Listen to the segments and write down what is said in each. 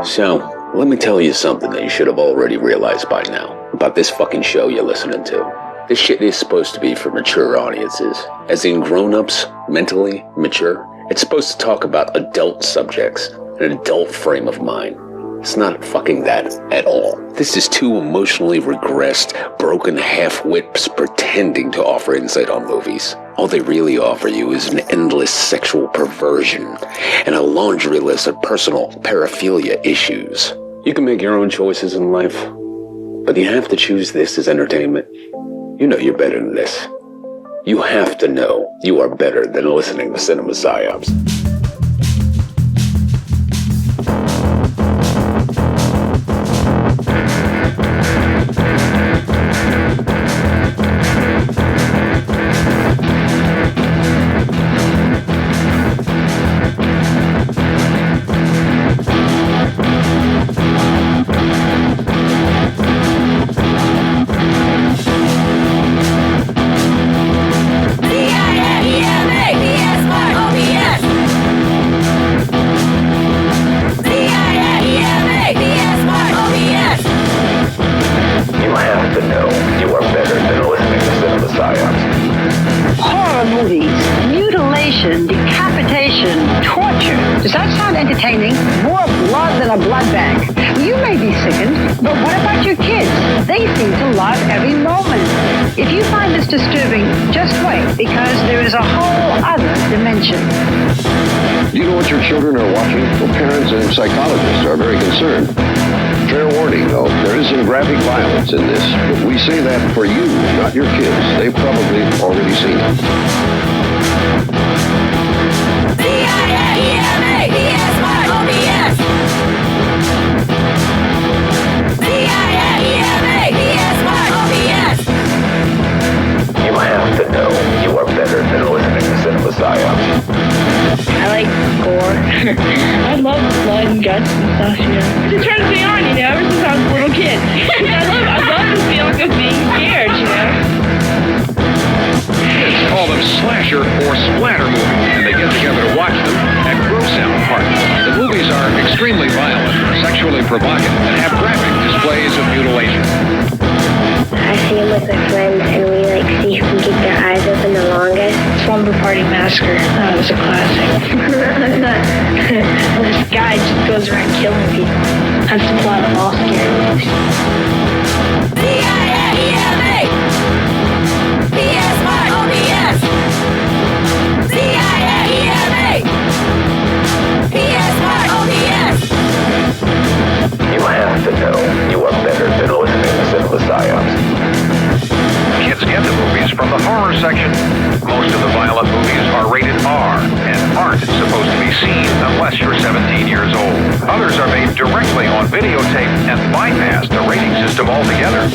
So, let me tell you something that you should have already realized by now about this fucking show you're listening to. This shit is supposed to be for mature audiences, as in grown-ups, mentally mature. It's supposed to talk about adult subjects, an adult frame of mind. It's not fucking that at all. This is two emotionally regressed, broken half-wits pretending to offer insight on movies. All they really offer you is an endless sexual perversion and a laundry list of personal paraphilia issues. You can make your own choices in life, but you have to choose this as entertainment. You know you're better than this. You have to know you are better than listening to Cinema Psyops. Decapitation, torture. Does that sound entertaining? More blood than a blood bank. You may be sickened, but what about your kids? They seem to love every moment. If you find this disturbing, just wait, because there is a whole other dimension. Do you know what your children are watching? Well, parents and psychologists are very concerned. Fair warning, though, there is some graphic violence in this, but we say that for you, not your kids. They've probably already seen it. You have to know you are better than listening to Cinema Psyops. I like gore. I love blood and guts and stuff, you know. It just turns me on, you know, ever since I was a little kid. I love the feeling of being scared, you know. Kids call them slasher or splatter movies, and they get together to watch them at gross-out parties. The movies are extremely violent, sexually provocative, and have graphic displays of mutilation. I see them with my friends, and we see who can keep their eyes open the longest. Slumber Party Massacre. That was a classic. This guy just goes around killing people. That's the plot of all scary movies. You have to know you are better than listening to Cinema Psyops. Kids get the movies from the horror section. Most of the violent movies are rated R and aren't supposed to be seen unless you're 17 years old. Others are made directly on videotape and bypass the rating system altogether.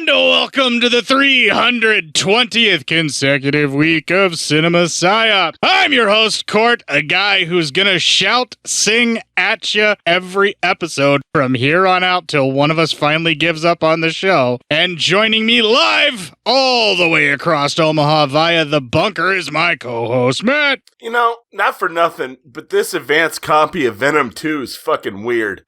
Welcome to the 320th consecutive week of Cinema Psyop. I'm your host, Court, a guy who's gonna shout, sing at you every episode from here on out till one of us finally gives up on the show. And joining me live all the way across Omaha via the bunker is my co-host, Matt. You know, not for nothing, but this advanced copy of Venom 2 is fucking weird.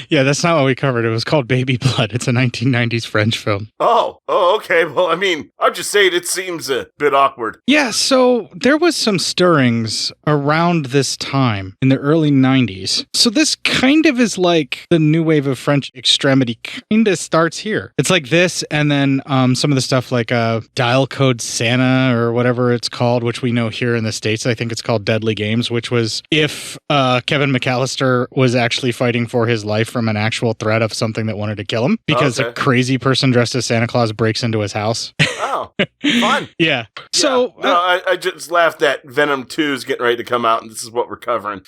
Yeah, that's not what we covered. It was called Baby Blood. It's a 1990s French film. Oh, okay. Well, I mean, I'm just saying it seems a bit awkward. Yeah, so there was some stirrings around this time in the early 90s. So this kind of is like the new wave of French extremity kind of starts here. It's like this, and then some of the stuff like Dial Code Santa or whatever it's called, which we know here in the States. I think it's called Deadly Games, which was if Kevin McAllister was actually fighting for his life from an actual threat of something that wanted to kill him because a crazy person dressed as Santa Claus breaks into his house. Oh, fun. Yeah. So I just laughed that Venom 2 is getting ready to come out, and this is what we're covering.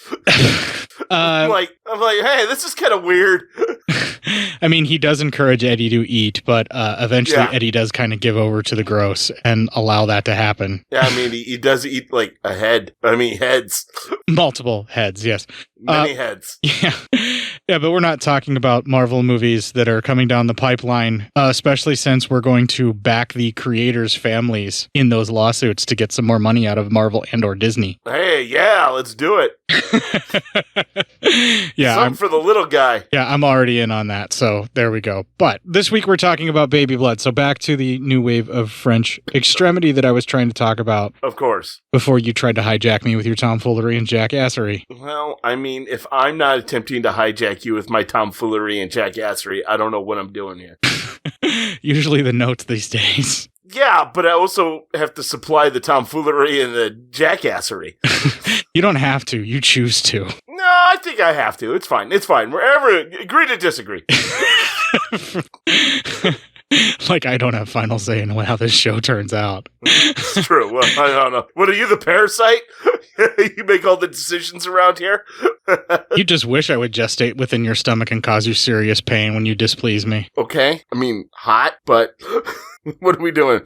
I'm like, hey, this is kind of weird. I mean, he does encourage Eddie to eat, but eventually Eddie does kind of give over to the gross and allow that to happen. Yeah, I mean, he does eat like a head. I mean, heads. Multiple heads, yes. Many heads. Yeah. Yeah, but we're not talking about Marvel movies that are coming down the pipeline, especially since we're going to back the creators' families in those lawsuits to get some more money out of Marvel and or Disney. Hey, yeah, let's do it. Yeah, something for the little guy. Yeah, I'm already in on that, so there we go. But this week we're talking about Baby Blood, so back to the new wave of French extremity that I was trying to talk about. Of course. Before you tried to hijack me with your tomfoolery and jackassery. Well, I mean, if I'm not attempting to hijack you with my tomfoolery and jackassery, I don't know what I'm doing here. Usually the notes these days. Yeah, but I also have to supply the tomfoolery and the jackassery. You don't have to. You choose to. No, I think I have to. It's fine. It's fine. Wherever, agree to disagree. Like I don't have final say in how this show turns out. It's true. Well, I don't know. What are you, the parasite? You make all the decisions around here? You just wish I would gestate within your stomach and cause you serious pain when you displease me. Okay. I mean, hot, but what are we doing?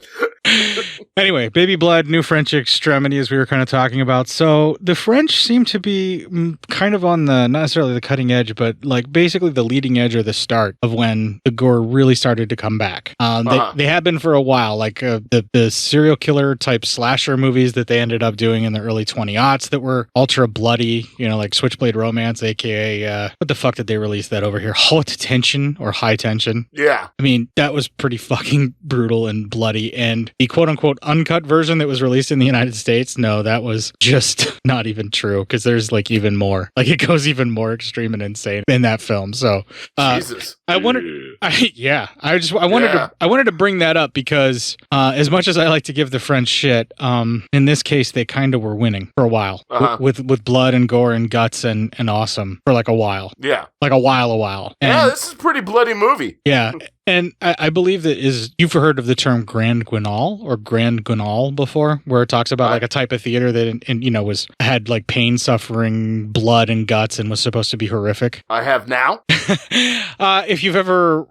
Anyway, Baby Blood, new French extremity, as we were kind of talking about. So the French seem to be kind of on the, not necessarily the cutting edge, but like basically the leading edge or the start of when the gore really started to come back. They had been for a while, like the serial killer type slasher movies that they ended up doing in the early 20-aughts that were ultra bloody, you know, like Switchblade Romance, aka, what the fuck did they release that over here? Haute Tension or High Tension? Yeah. I mean, that was pretty fucking brutal and bloody. And the quote unquote uncut version that was released in the United States, no, that was just not even true because there's like even more. Like it goes even more extreme and insane in that film. So, Jesus. I wanted to bring that up because as much as I like to give the French shit, in this case they kind of were winning for a while with blood and gore and guts and awesome for like a while. Yeah, like a while. And, yeah, this is a pretty bloody movie. Yeah. And I believe that you've heard of the term Grand Guignol or Grand Guignol before, where it talks about like a type of theater that had like pain, suffering, blood, and guts, and was supposed to be horrific. I have now. If you've ever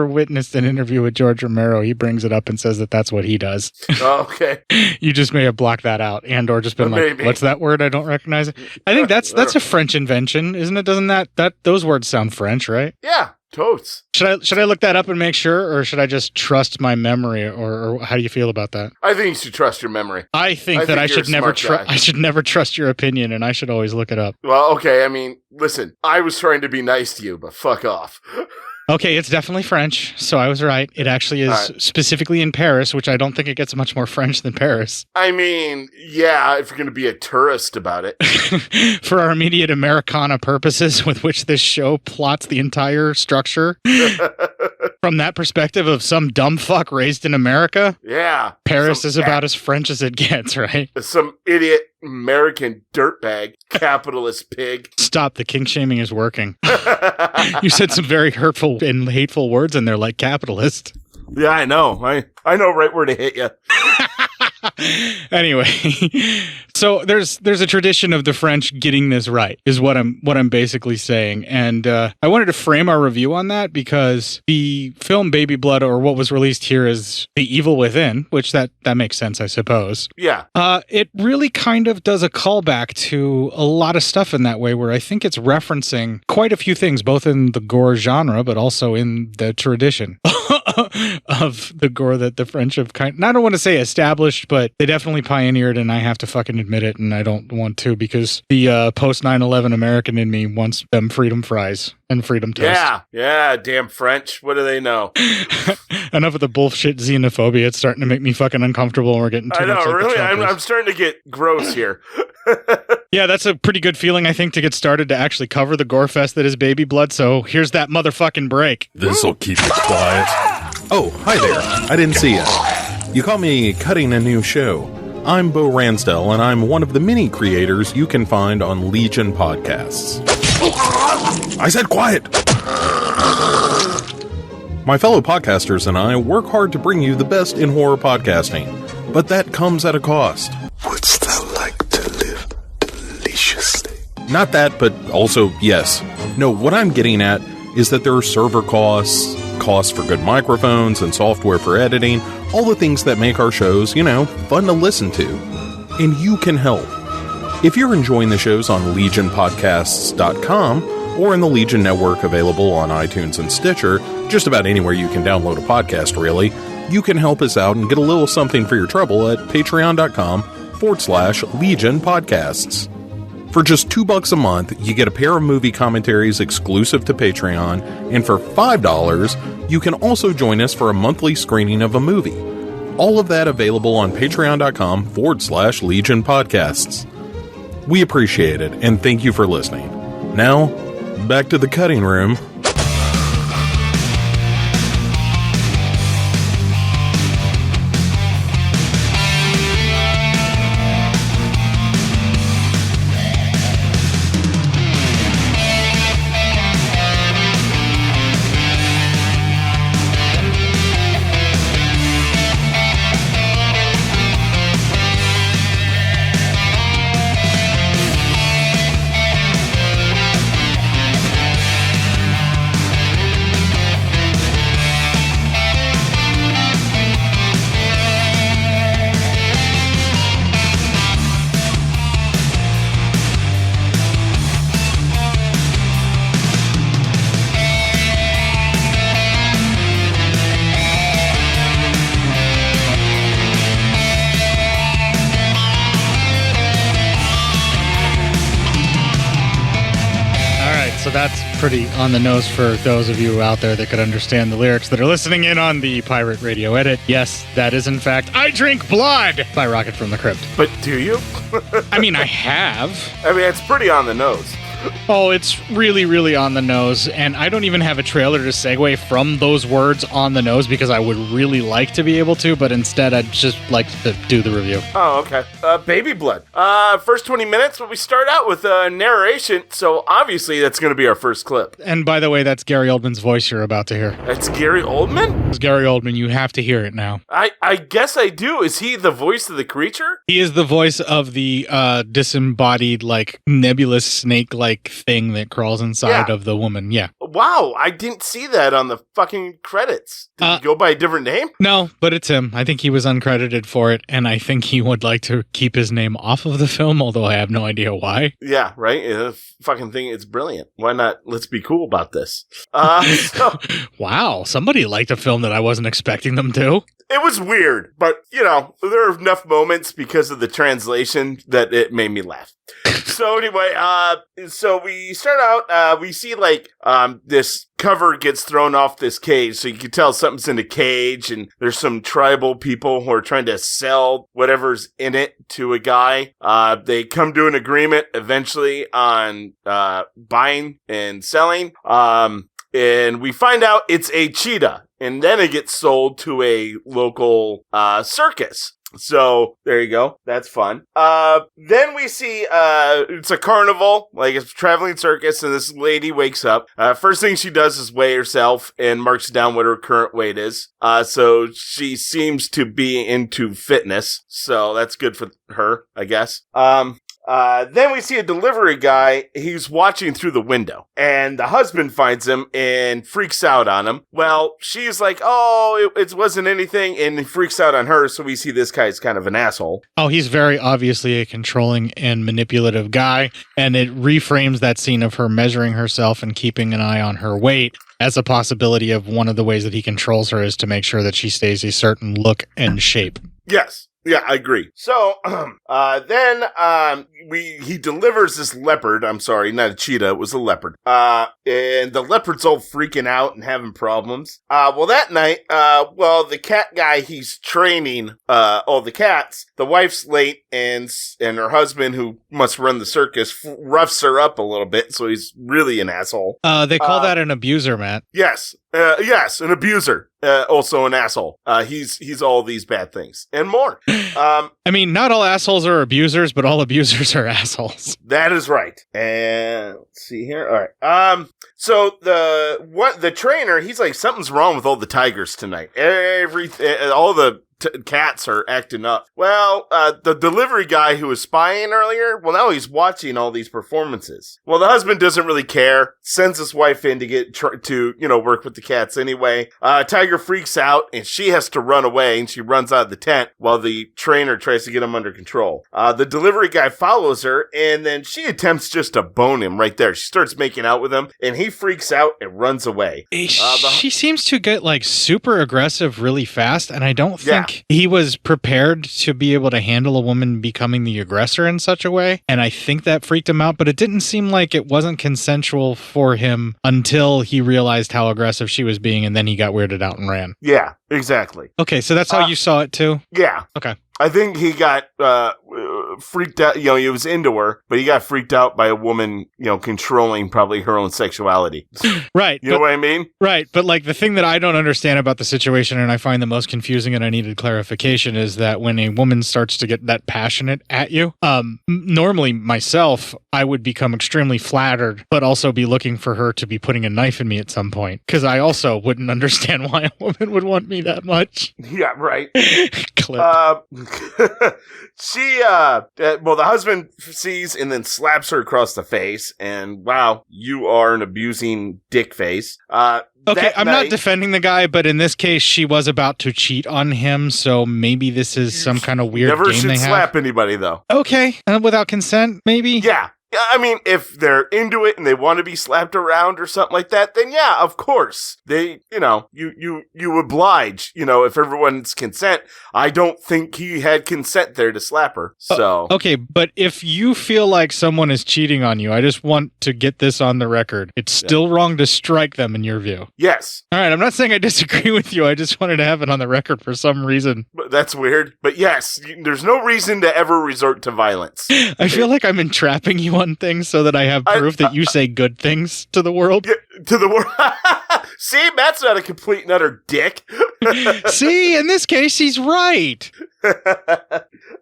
witnessed an interview with George Romero, he brings it up and says that that's what he does. Oh, okay. You just may have blocked that out, and or just been Maybe. like, "What's that word? I don't recognize it." I think that's a French invention, isn't it? Doesn't that those words sound French, right? Yeah. Totes. Should I look that up and make sure, or should I just trust my memory, or how do you feel about that? I think you should trust your memory. I think I should never trust your opinion, and I should always look it up. Well, okay. I mean, listen, I was trying to be nice to you, but fuck off. Okay, it's definitely French, so I was right. It actually is specifically in Paris, which I don't think it gets much more French than Paris. I mean, yeah, if you're going to be a tourist about it. For our immediate Americana purposes, with which this show plots the entire structure, from that perspective of some dumb fuck raised in America, yeah, Paris is about as French as it gets, right? Some idiot American dirtbag, capitalist pig. Stop, the kink shaming is working. You said some very hurtful and hateful words in there, like capitalist. Yeah, I know. I know right where to hit you. Anyway, so there's a tradition of the French getting this right, is what I'm basically saying, and I wanted to frame our review on that because the film Baby Blood, or what was released here as The Evil Within, which that makes sense, I suppose. Yeah. It really kind of does a callback to a lot of stuff in that way, where I think it's referencing quite a few things, both in the gore genre, but also in the tradition of the gore that the French have I don't want to say established, but they definitely pioneered, and I have to fucking admit it, and I don't want to because the post 9/11 American in me wants them freedom fries and freedom toast. Yeah, damn French. What do they know? Enough of the bullshit xenophobia. It's starting to make me fucking uncomfortable, and we're getting too much. I know, really? I'm starting to get gross here. Yeah, that's a pretty good feeling, I think, to get started to actually cover the gore fest that is Baby Blood, so here's that motherfucking break. This'll keep it quiet. Oh, hi there. I didn't see you. You call me cutting a new show. I'm Bo Ransdell, and I'm one of the many creators you can find on Legion Podcasts. I said quiet! My fellow podcasters and I work hard to bring you the best in horror podcasting, but that comes at a cost. Wouldst thou like to live deliciously? Not that, but also yes. No, what I'm getting at is that there are server costs, costs for good microphones and software for editing, all the things that make our shows, fun to listen to. And you can help. If you're enjoying the shows on legionpodcasts.com or in the Legion Network available on iTunes and Stitcher, just about anywhere you can download a podcast, really, you can help us out and get a little something for your trouble at patreon.com/Legion Podcasts. For just $2 a month, you get a pair of movie commentaries exclusive to Patreon, and for $5, you can also join us for a monthly screening of a movie. All of that available on patreon.com/Legion Podcasts. We appreciate it, and thank you for listening. Now, back to the cutting room. That's pretty on the nose for those of you out there that could understand the lyrics that are listening in on the pirate radio edit. Yes, that is in fact I Drink Blood by Rocket from the Crypt. But do you? I mean, I have. I mean, it's pretty on the nose. Oh, it's really, really on the nose, and I don't even have a trailer to segue from those words on the nose because I would really like to be able to, but instead I'd just like to do the review. Oh, okay. Baby Blood. First 20 minutes, we start out with narration, so obviously that's going to be our first clip. And by the way, that's Gary Oldman's voice you're about to hear. That's Gary Oldman? It's Gary Oldman. You have to hear it now. I guess I do. Is he the voice of the creature? He is the voice of the disembodied, nebulous snake-like thing that crawls inside of the woman. Yeah. Wow, I didn't see that on the fucking credits. Did he go by a different name? No, but it's him. I think he was uncredited for it, and I think he would like to keep his name off of the film, although I have no idea why. Yeah, right? The fucking thing, it's brilliant. Why not? Let's be cool about this. Wow, somebody liked a film that I wasn't expecting them to. It was weird, but, there are enough moments because of the translation that it made me laugh. So anyway, so we start out, we see this cover gets thrown off this cage, so you can tell something's in the cage, and there's some tribal people who are trying to sell whatever's in it to a guy. They come to an agreement eventually on buying and selling, and we find out it's a cheetah, and then it gets sold to a local circus. So, there you go. That's fun. Then we see, it's a carnival, it's a traveling circus, and this lady wakes up. First thing she does is weigh herself and marks down what her current weight is. So she seems to be into fitness, so that's good for her, I guess. Then we see a delivery guy. He's watching through the window, and the husband finds him and freaks out on him. Well, she's like, oh, it wasn't anything, and he freaks out on her, so we see this guy's kind of an asshole. Oh, he's very obviously a controlling and manipulative guy, and it reframes that scene of her measuring herself and keeping an eye on her weight as a possibility of one of the ways that he controls her is to make sure that she stays a certain look and shape. Yes. Yeah, I agree. So, then he delivers this leopard. I'm sorry, not a cheetah. It was a leopard. And the leopard's all freaking out and having problems. Well, that night, the cat guy, he's training, all the cats. The wife's late and her husband, who must run the circus, roughs her up a little bit. So he's really an asshole. They call that an abuser, Matt. Yes. Yes, an abuser. also an asshole. He's all these bad things and more. I mean, not all assholes are abusers, but all abusers are assholes. That is right. And let's see here. All right. So the trainer, he's like, something's wrong with all the tigers tonight. All the cats are acting up. Well, the delivery guy who was spying earlier, well, now he's watching all these performances. Well, the husband doesn't really care, sends his wife in to get to work with the cats anyway. Tiger freaks out and she has to run away, and she runs out of the tent while the trainer tries to get him under control. The delivery guy follows her, and then she attempts just to bone him right there. She starts making out with him, and he freaks out and runs away. She seems to get like super aggressive really fast, and I don't think he was prepared to be able to handle a woman becoming the aggressor in such a way, and I think that freaked him out, but it didn't seem like it wasn't consensual for him until he realized how aggressive she was being, and then he got weirded out and ran. Yeah, exactly. Okay, so that's how you saw it too? Yeah. Okay. I think he got freaked out. He was into her, but he got freaked out by a woman, controlling probably her own sexuality. Right. You know what I mean? Right. But like the thing that I don't understand about the situation, and I find the most confusing and I needed clarification, is that when a woman starts to get that passionate at you, normally myself, I would become extremely flattered, but also be looking for her to be putting a knife in me at some point. Because I also wouldn't understand why a woman would want me that much. Yeah, right. Clip. The husband sees and then slaps her across the face, and wow, you are an abusing dick face. Okay, I'm not defending the guy, but in this case, she was about to cheat on him, so maybe this is some kind of weird Never game should they have. slap anybody, though. Okay, without consent, maybe? Yeah. I mean, if they're into it and they want to be slapped around or something like that, then yeah, of course. They, you oblige, if everyone's consent. I don't think he had consent there to slap her, so. Okay, but if you feel like someone is cheating on you, I just want to get this on the record. It's still wrong to strike them in your view. Yes. All right, I'm not saying I disagree with you. I just wanted to have it on the record for some reason. That's weird. But yes, there's no reason to ever resort to violence. I feel like I'm entrapping you on things so that I have proof that you say good things to the world. Yeah, to the world. See, Matt's not a complete and utter dick. See, in this case, he's right.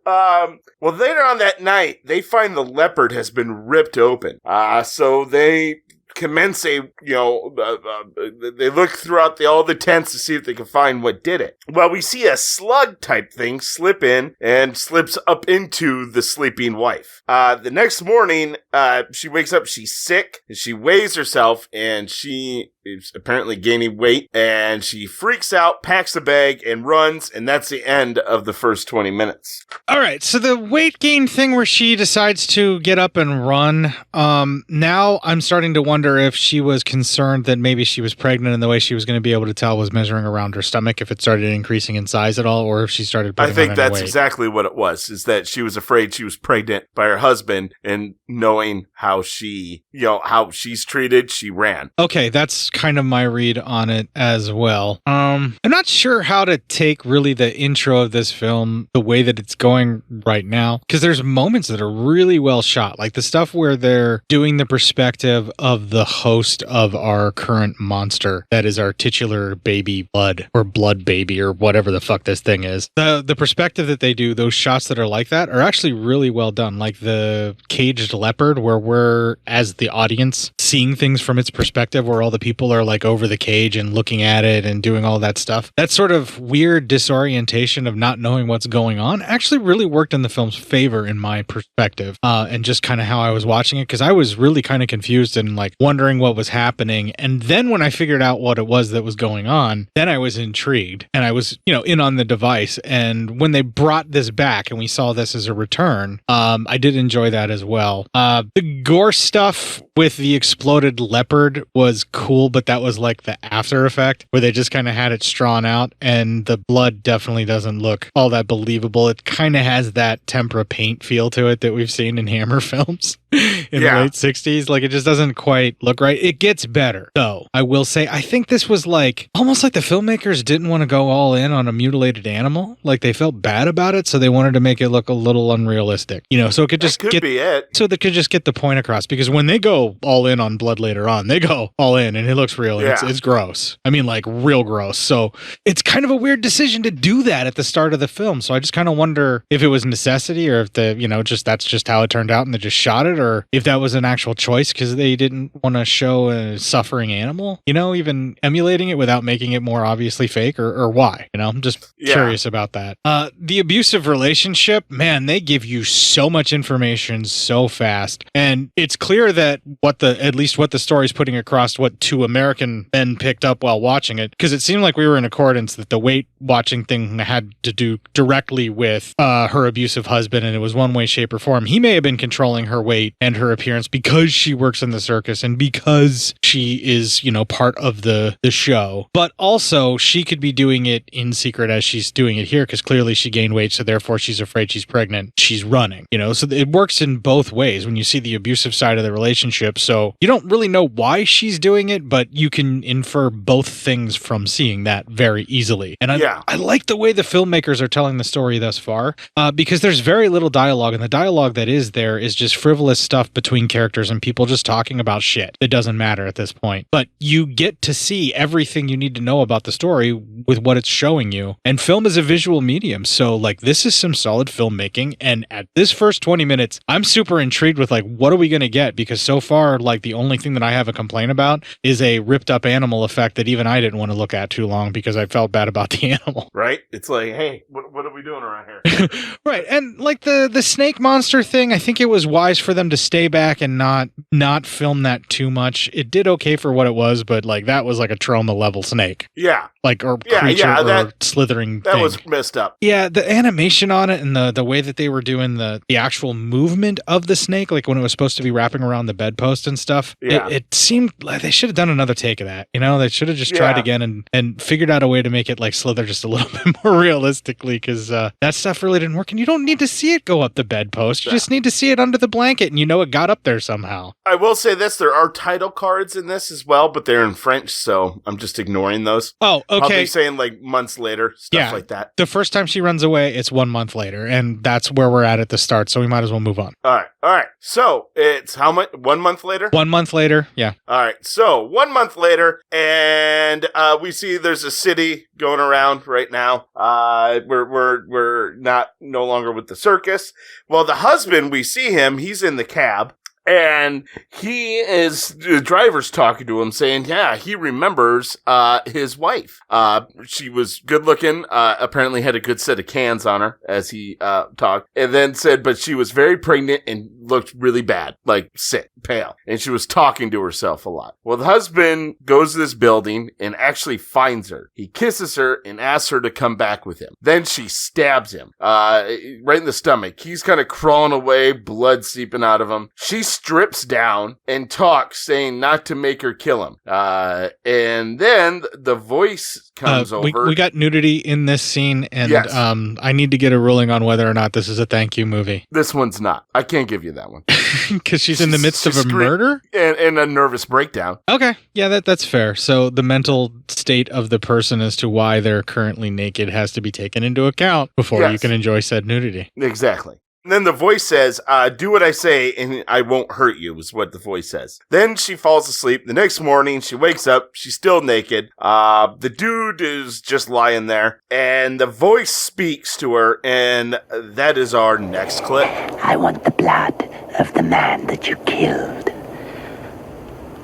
Well, later on that night, they find the leopard has been ripped open. So they commence they look throughout all the tents to see if they can find what did it. Well, we see a slug type thing slip in and slips up into the sleeping wife. The next morning, she wakes up, she's sick, and she weighs herself, and she is apparently gaining weight, and she freaks out, packs the bag, and runs, and that's the end of the first 20 minutes. All right, so the weight gain thing where she decides to get up and run, now I'm starting to wonder if she was concerned that maybe she was pregnant and the way she was going to be able to tell was measuring around her stomach, if it started increasing in size at all, or if she started putting I think on that's weight. exactly what it was, is that she was afraid she was pregnant by her husband, and knowing how she, how she's treated, she ran. Okay, that's kind of my read on it as well. I'm not sure how to take really the intro of this film the way that it's going right now, because there's moments that are really well shot, like the stuff where they're doing the perspective of the host of our current monster that is our titular baby blood or blood baby or whatever the fuck this thing is. The perspective that they do, those shots that are like that are actually really well done, like the caged leopard where we're as the audience seeing things from its perspective, where all the people are like over the cage and looking at it and doing all that stuff. That sort of weird disorientation of not knowing what's going on actually really worked in the film's favor in my perspective, and just kind of how I was watching it, because I was really kind of confused and like wondering what was happening. And then when I figured out what it was that was going on, then I was intrigued and I was, in on the device. And when they brought this back and we saw this as a return, I did enjoy that as well. The gore stuff with the exploded leopard was cool, but that was like the after effect where they just kind of had it strawn out, and the blood definitely doesn't look all that believable. It kind of has that tempera paint feel to it that we've seen in Hammer films. in the late 60s. Like, it just doesn't quite look right. It gets better, though. I will say, I think this was like almost like the filmmakers didn't want to go all in on a mutilated animal. Like, they felt bad about it, so they wanted to make it look a little unrealistic, you know, so it could just so they could just get the point across. Because when they go all in on blood later on, they go all in and it looks real. And it's gross. I mean, like, real gross. So it's kind of a weird decision to do that at the start of the film. So I just kind of wonder if it was necessity, or if that's just how it turned out and they just shot it, or if that was an actual choice because they didn't want to show a suffering animal, you know, even emulating it without making it more obviously fake, or why, you know. I'm just curious about that. The abusive relationship, man, they give you so much information so fast, and it's clear that at least what the story's putting across, what two American men picked up while watching it, because it seemed like we were in accordance that the weight watching thing had to do directly with her abusive husband, and it was one way, shape, or form. He may have been controlling her weight and her appearance because she works in the circus and because she is, you know, part of the show, but also she could be doing it in secret as she's doing it here, because clearly she gained weight, so therefore she's afraid she's pregnant, she's running, you know. So it works in both ways when you see the abusive side of the relationship. So you don't really know why she's doing it, but you can infer both things from seeing that very easily. And I like the way the filmmakers are telling the story thus far, because there's very little dialogue, and the dialogue that is there is just frivolous stuff between characters and people just talking about shit. It doesn't matter at this point, but you get to see everything you need to know about the story with what it's showing you. And film is a visual medium, so like, this is some solid filmmaking. And at this first 20 minutes, I'm super intrigued with like, what are we going to get? Because so far, like, the only thing that I have a complaint about is a ripped up animal effect that even I didn't want to look at too long because I felt bad about the animal. Right? It's like, hey, what are we doing around here? Right. And like the snake monster thing, I think it was wise for them to stay back and not film that too much. It did okay for what it was, but like, that was like a trauma level snake. Yeah. Like, or creature, or slithering that thing. was messed up. Yeah, the animation on it and the way that they were doing the actual movement of the snake, like when it was supposed to be wrapping around the bedpost and stuff, it seemed like they should have done another take of that. You know, they should have just tried again and figured out a way to make it like slither just a little bit more realistically, because that stuff really didn't work. And you don't need to see it go up the bedpost. You just need to see it under the blanket, and you know it got up there somehow. I will say this, there are title cards in this as well, but they're in French, so I'm just ignoring those. Oh, okay. Probably saying like months later, stuff like that. The first time she runs away, it's 1 month later, and that's where we're at the start, so we might as well move on. All right. So it's how much? 1 month later? 1 month later, yeah. All right. So 1 month later, and we see there's a city going around right now. We're no longer with the circus. Well, the husband, we see him. He's in the cab. And the driver's talking to him saying, yeah, he remembers, his wife. She was good looking, apparently had a good set of cans on her as he, talked, and then said, but she was very pregnant and looked really bad, like sick, pale. And she was talking to herself a lot. Well, the husband goes to this building and actually finds her. He kisses her and asks her to come back with him. Then she stabs him, right in the stomach. He's kind of crawling away, blood seeping out of him. She strips down and talks, saying not to make her kill him. And then the voice comes over. We got nudity in this scene, and I need to get a ruling on whether or not this is a thank you movie. This one's not. I can't give you that one. Because she's in the midst of a murder? And a nervous breakdown. Okay. Yeah, that's fair. So the mental state of the person as to why they're currently naked has to be taken into account before you can enjoy said nudity. Exactly. And then the voice says, do what I say and I won't hurt you, is what the voice says. Then she falls asleep. The next morning, she wakes up. She's still naked. The dude is just lying there. And the voice speaks to her, and that is our next clip. I want the blood of the man that you killed.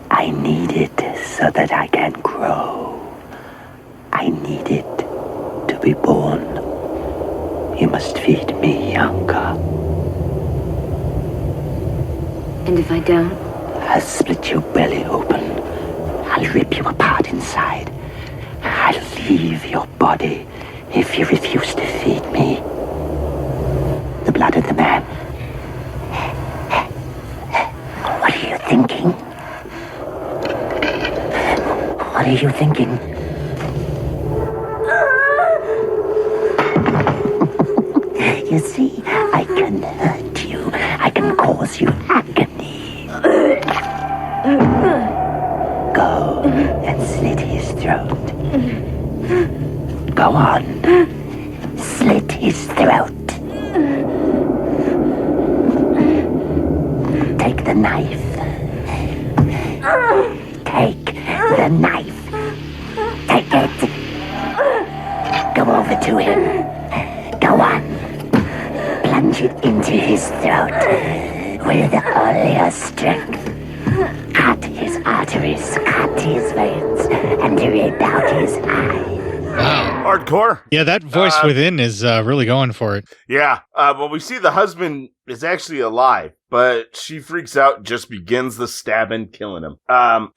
I need it so that I can grow. I need it to be born. You must feed me, Yanka. And if I don't? I'll split your belly open. I'll rip you apart inside. I'll leave your body if you refuse to feed me. The blood of the man. What are you thinking? What are you thinking? You see, I can hurt you. I can cause you agony. Go and slit his throat. Go on. Slit his throat. Take the knife. Take the knife. Take it. Go over to him. Go on. Plunge it into his throat with all your strength. Cut his arteries, cut his veins, and rip out his eyes. Wow. Hardcore. Yeah, that voice within is really going for it. Yeah. Well, we see the husband is actually alive, but she freaks out and just begins the stabbing, killing him.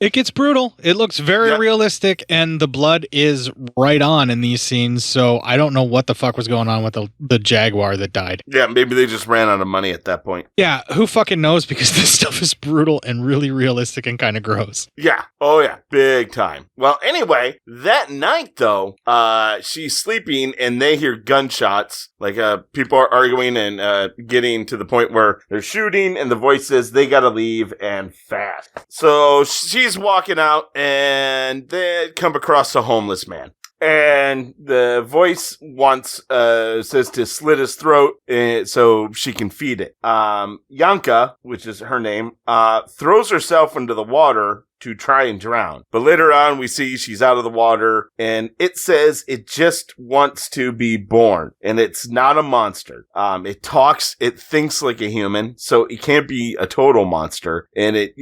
It gets brutal. It looks very realistic, and the blood is right on in these scenes, so I don't know what the fuck was going on with the jaguar that died. Yeah, maybe they just ran out of money at that point. Yeah, who fucking knows, because this stuff is brutal and really realistic and kind of gross. Yeah. Oh, yeah. Big time. Well, anyway, that night, though, she's sleeping, and they hear gunshots. Like, people are arguing and getting to the point where they're shooting, and the voice says they gotta leave, and fast. So she's walking out, and they come across a homeless man. And the voice says to slit his throat so she can feed it. Yanka, which is her name, throws herself into the water to try and drown. But later on, we see she's out of the water, and it says it just wants to be born, and it's not a monster. It talks, it thinks like a human, so it can't be a total monster, and it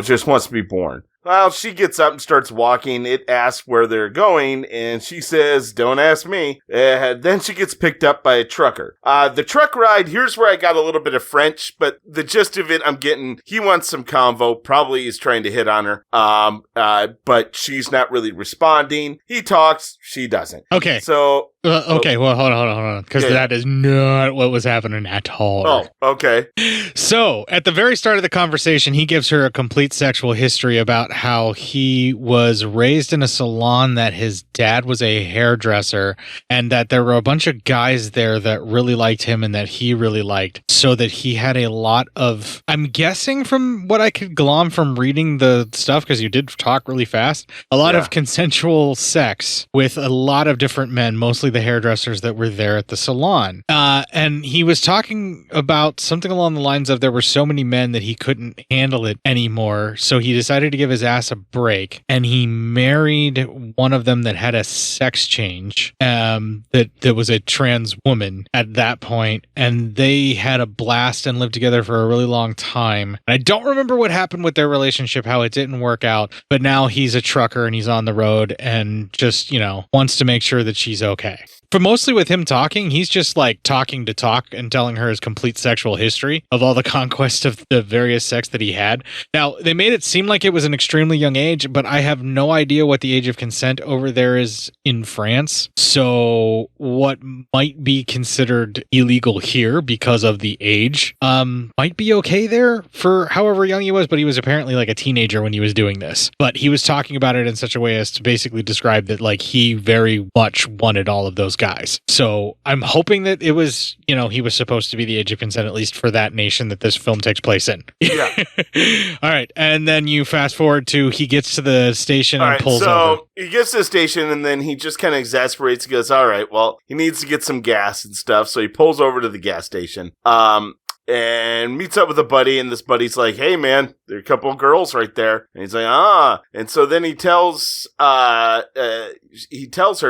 just wants to be born. Well, she gets up and starts walking. It asks where they're going, and she says, "Don't ask me." Then she gets picked up by a trucker. The truck ride, here's where I got a little bit of French, but the gist of it, I'm getting, he wants some convo, probably is trying to hit on her, but she's not really responding. He talks, she doesn't. Okay. So... okay, well, hold on, because that is not what was happening at all. Oh, okay. So, at the very start of the conversation, he gives her a complete sexual history about how he was raised in a salon, that his dad was a hairdresser, and that there were a bunch of guys there that really liked him and that he really liked, so that he had a lot of, I'm guessing from what I could glom from reading the stuff, because you did talk really fast, a lot of consensual sex with a lot of different men, mostly the hairdressers that were there at the salon. And he was talking about something along the lines of there were so many men that he couldn't handle it anymore. So he decided to give his ass a break, and he married one of them that had a sex change, that was a trans woman at that point. And they had a blast and lived together for a really long time. And I don't remember what happened with their relationship, how it didn't work out, but now he's a trucker and he's on the road and just, wants to make sure that she's okay. But mostly with him talking, he's just like talking to talk and telling her his complete sexual history of all the conquest of the various sex that he had. Now, they made it seem like it was an extremely young age, but I have no idea what the age of consent over there is in France. So what might be considered illegal here because of the age might be okay there for however young he was, but he was apparently like a teenager when he was doing this. But he was talking about it in such a way as to basically describe that like he very much wanted all of those guys. So I'm hoping that it was, he was supposed to be the age of consent, at least for that nation that this film takes place in. Yeah. All right. And then you fast forward to he gets to the station and pulls over. So he gets to the station and then he just kind of exasperates and goes, all right, well, he needs to get some gas and stuff. So he pulls over to the gas station. And meets up with a buddy, and this buddy's like, "Hey, man, there are a couple of girls right there." And he's like, "Ah." And so then he tells her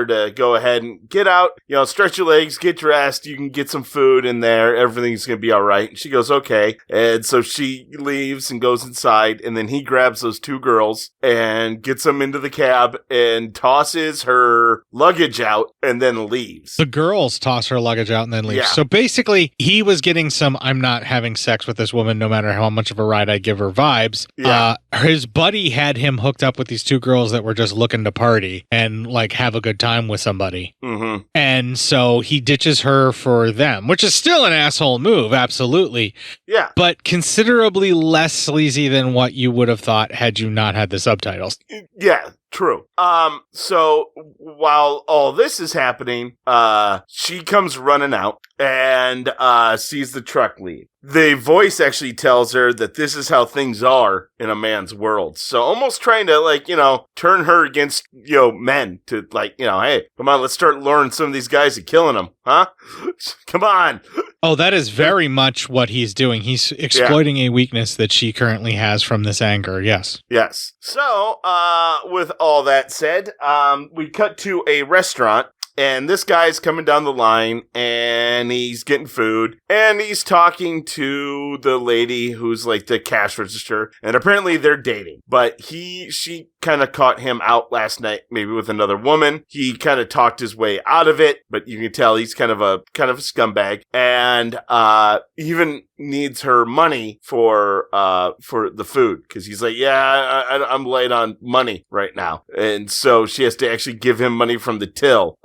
to go ahead and get out, stretch your legs, get dressed. You can get some food in there. Everything's going to be all right. And she goes, "Okay." And so she leaves and goes inside, and then he grabs those two girls and gets them into the cab and tosses her luggage out and then leaves. The girls toss her luggage out and then leave. Yeah. So basically, he was getting some, I'm not having sex with this woman no matter how much of a ride I give her vibes. Yeah. His buddy had him hooked up with these two girls that were just looking to party and like have a good time with somebody. Mm-hmm. And so he ditches her for them, which is still an asshole move, absolutely. Yeah. But considerably less sleazy than what you would have thought had you not had the subtitles. Yeah. True. So while all this is happening, she comes running out and sees the truck leave. the voice actually tells her that this is how things are in a man's world. So almost trying to, like, you know, turn her against, you know, men to, like, you know, hey, come on, let's start luring some of these guys and killing them, huh? Come on. Oh, that is very much what he's doing. He's exploiting a weakness that she currently has from this anger. Yes. Yes. So, with all that said, we cut to a restaurant. And this guy's coming down the line, and he's getting food, and he's talking to the lady who's like the cash register, and apparently they're dating. But she kind of caught him out last night, maybe with another woman. He kind of talked his way out of it, but you can tell he's kind of a scumbag, and even needs her money for the food, because he's like, I'm light on money right now, and so she has to actually give him money from the till,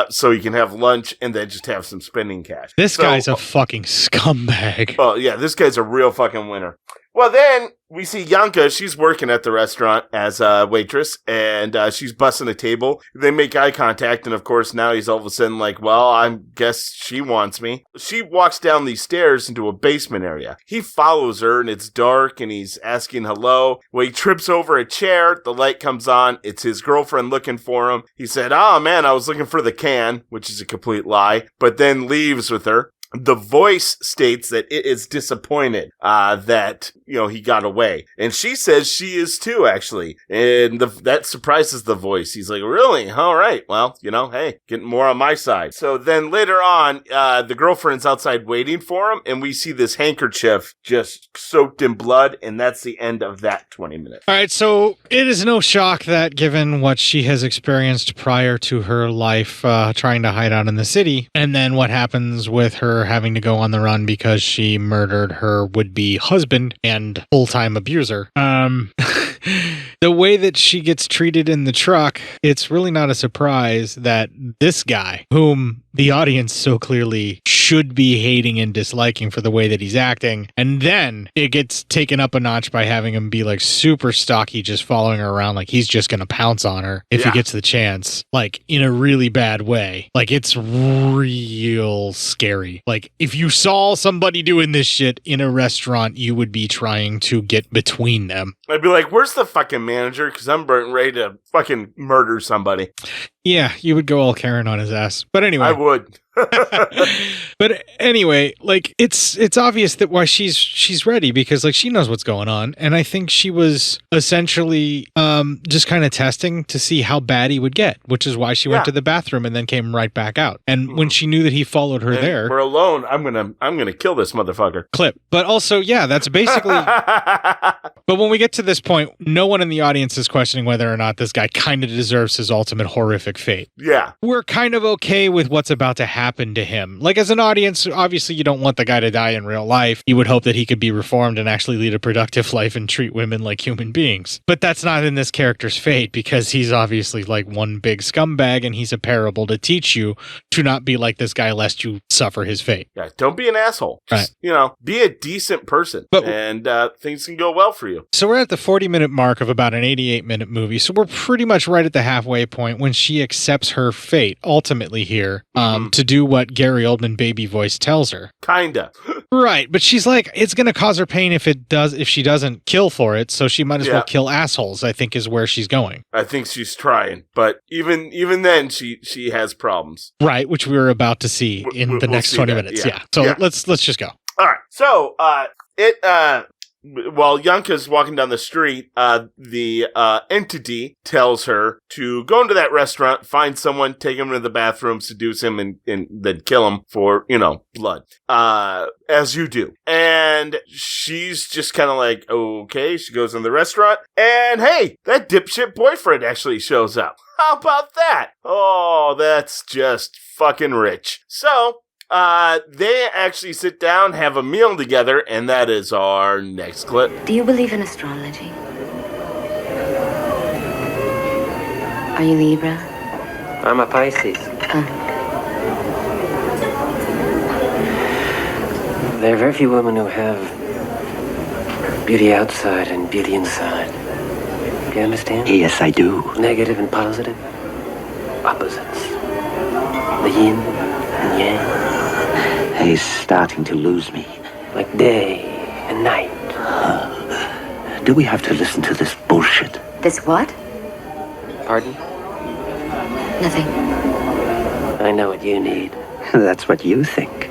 so he can have lunch and then just have some spending cash. This guy's a fucking scumbag. Oh yeah, this guy's a real fucking winner. Well, then we see Yanka. She's working at the restaurant as a waitress, and she's bussing a table. They make eye contact, and of course, now he's all of a sudden like, well, I guess she wants me. She walks down these stairs into a basement area. He follows her, and it's dark, and he's asking hello. Well, he trips over a chair. The light comes on. It's his girlfriend looking for him. He said, oh, man, I was looking for the can, which is a complete lie, but then leaves with her. The voice states that it is disappointed that, you know, he got away. And she says she is too, actually. And that surprises the voice. He's like, really? All right. Well, you know, hey, getting more on my side. So then later on, the girlfriend's outside waiting for him. And we see this handkerchief just soaked in blood. And that's the end of that 20 minutes. All right. So it is no shock that given what she has experienced prior to her life trying to hide out in the city, and then what happens with her having to go on the run because she murdered her would-be husband and full-time abuser. The way that she gets treated in the truck, it's really not a surprise that this guy, whom the audience so clearly should be hating and disliking for the way that he's acting, and then it gets taken up a notch by having him be like super stocky, just following her around like he's just gonna pounce on her if he gets the chance, like in a really bad way. Like it's real scary. Like if you saw somebody doing this shit in a restaurant, you would be trying to get between them. I'd be like, where's the fucking manager? Because I'm ready to fucking murder somebody. Yeah, you would go all Karen on his ass. But anyway. I would. But anyway, like it's obvious that why she's ready, because like she knows what's going on, and I think she was essentially just kind of testing to see how bad he would get, which is why she went to the bathroom and then came right back out. And when she knew that he followed her there, we're alone. I'm gonna kill this motherfucker. Clip. But also, yeah, that's basically. But when we get to this point, no one in the audience is questioning whether or not this guy kind of deserves his ultimate horrific fate. Yeah, we're kind of okay with what's about to happen to him. Like as an audience, obviously you don't want the guy to die in real life. You would hope that he could be reformed and actually lead a productive life and treat women like human beings. But that's not in this character's fate, because he's obviously like one big scumbag, and he's a parable to teach you to not be like this guy lest you suffer his fate. Yeah, don't be an asshole. Just, you know, be a decent person, and things can go well for you. So we're at the 40-minute mark of about an 88-minute movie. So we're pretty much right at the halfway point when she accepts her fate ultimately here to do what Gary Oldman baby voice tells her. Kinda. Right, but she's like, it's going to cause her pain if she doesn't kill for it, so she might as well kill assholes, I think is where she's going. I think she's trying, but even then she has problems. Right, which we were about to see in the next 20 minutes. Yeah. So let's just go. All right. So, while Yanka's walking down the street, the entity tells her to go into that restaurant, find someone, take him to the bathroom, seduce him, and then kill him for, you know, blood. As you do. And she's just kind of like, okay. She goes in the restaurant, and hey, that dipshit boyfriend actually shows up. How about that? Oh, that's just fucking rich. So, they actually sit down, have a meal together, and that is our next clip. Do you believe in astrology? Are you Libra? I'm a Pisces. There are very few women who have beauty outside and beauty inside. Do you understand? Yes, I do. Negative and positive. Opposites. The yin and yang. He's starting to lose me. like day and night. Do we have to listen to this bullshit? This what? Pardon? Nothing. I know what you need. That's what you think.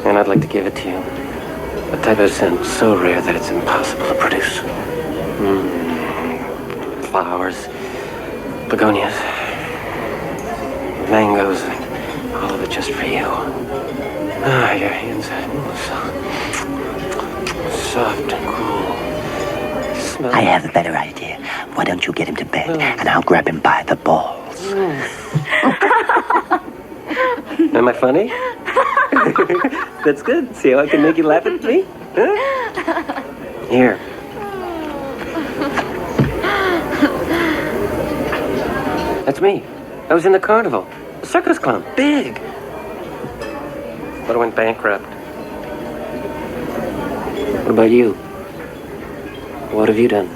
And I'd like to give it to you. A type of scent so rare that it's impossible to produce. Flowers, begonias, mangoes, all of it just for you. Ah, your hands so soft and cool. Smell. I have a better idea. Why don't you get him to bed, and I'll grab him by the balls. Am I funny? That's good. See how I can make you laugh at me? Huh? Here. That's me. I was in the carnival. A circus clown. Big. But I went bankrupt. What about you? What have you done?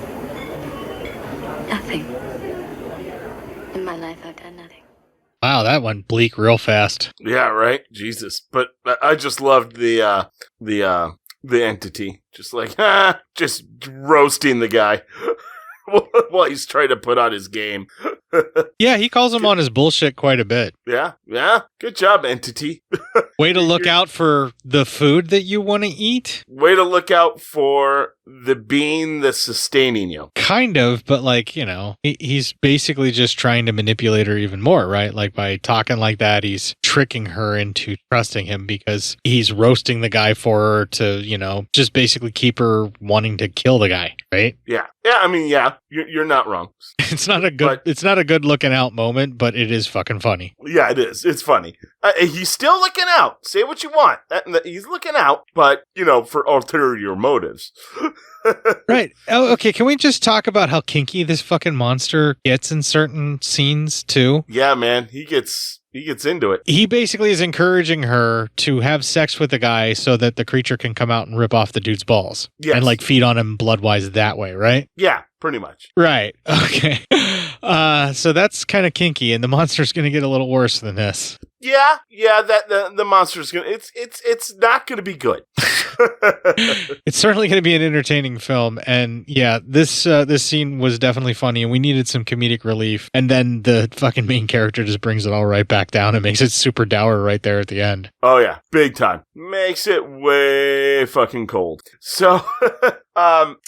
Nothing. In my life, I've done nothing. Wow, that went bleak real fast. Yeah, right. Jesus, but I just loved the entity, just like just roasting the guy while he's trying to put on his game. Yeah, he calls him on his bullshit quite a bit. Yeah. Good job, entity. Way to look out for the food that you want to eat. Way to look out for the being that's sustaining you. Kind of, but like, you know, he's basically just trying to manipulate her even more, right? Like by talking like that, he's tricking her into trusting him because he's roasting the guy for her to, you know, just basically keep her wanting to kill the guy, right? Yeah. I mean, yeah, you're not wrong. It's not a good looking out moment, but it is fucking funny. Yeah, it is. It's funny. He's still looking out. Say what you want. He's looking out, but, you know, for ulterior motives. Right. Oh, okay. Can we just talk about how kinky this fucking monster gets in certain scenes too? Yeah, man. He gets into it. He basically is encouraging her to have sex with the guy so that the creature can come out and rip off the dude's balls. Yes. And like feed on him blood-wise that way, right? Yeah, pretty much. Right. Okay. So that's kind of kinky, and the monster's going to get a little worse than this. Yeah, that the monster's gonna. It's not gonna be good. It's certainly going to be an entertaining film, and yeah, this scene was definitely funny, and we needed some comedic relief. And then the fucking main character just brings it all right back down and makes it super dour right there at the end. Oh yeah, big time. Makes it way fucking cold. So,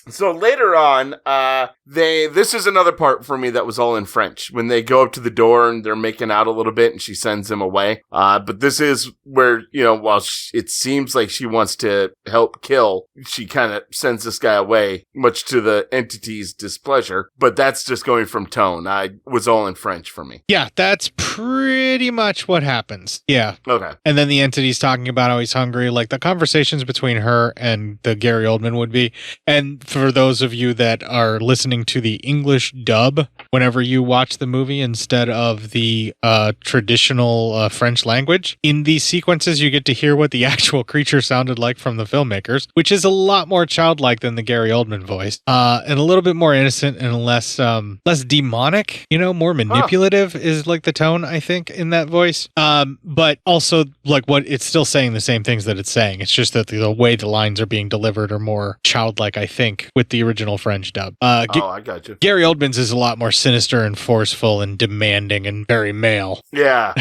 so later on, this is another part for me that was all in French when they go up to the door and they're making out a little bit, and she sends him away. But this is where, you know, while it seems like she wants to help kill, she kind of sends this guy away, much to the entity's displeasure. But that's just going from tone. Was all in French for me. Yeah, that's pretty much what happens. Yeah. Okay. And then the entity's talking about how he's hungry, like the conversations between her and the Gary Oldman would be. And for those of you that are listening to the English dub, whenever you watch the movie instead of the traditional French language, in these sequences you get to hear what the actual creature sounded like from the filmmakers, which is a lot more childlike than the Gary Oldman voice, and a little bit more innocent and less demonic, you know, more manipulative is like the tone, I think, in that voice. But also like what it's still saying the same things that it's saying. It's just that the way the lines are being delivered are more childlike, I think, with the original French dub. I got you. Gary Oldman's is a lot more sinister and forceful and demanding and very male. Yeah.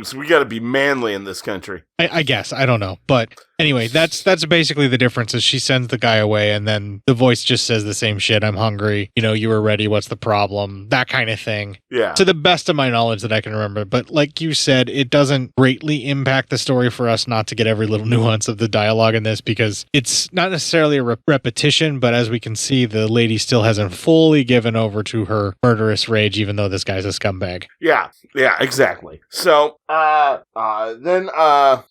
So we got to be manly in this country. I guess. I don't know. But anyway, that's basically the difference is she sends the guy away and then the voice just says the same shit. I'm hungry. You know, you were ready. What's the problem? That kind of thing. Yeah. To the best of my knowledge that I can remember. But like you said, it doesn't greatly impact the story for us not to get every little nuance of the dialogue in this because it's not necessarily a repetition, but as we can see, the lady still hasn't fully given over to her murderous rage, even though this guy's a scumbag. Yeah, exactly. So, then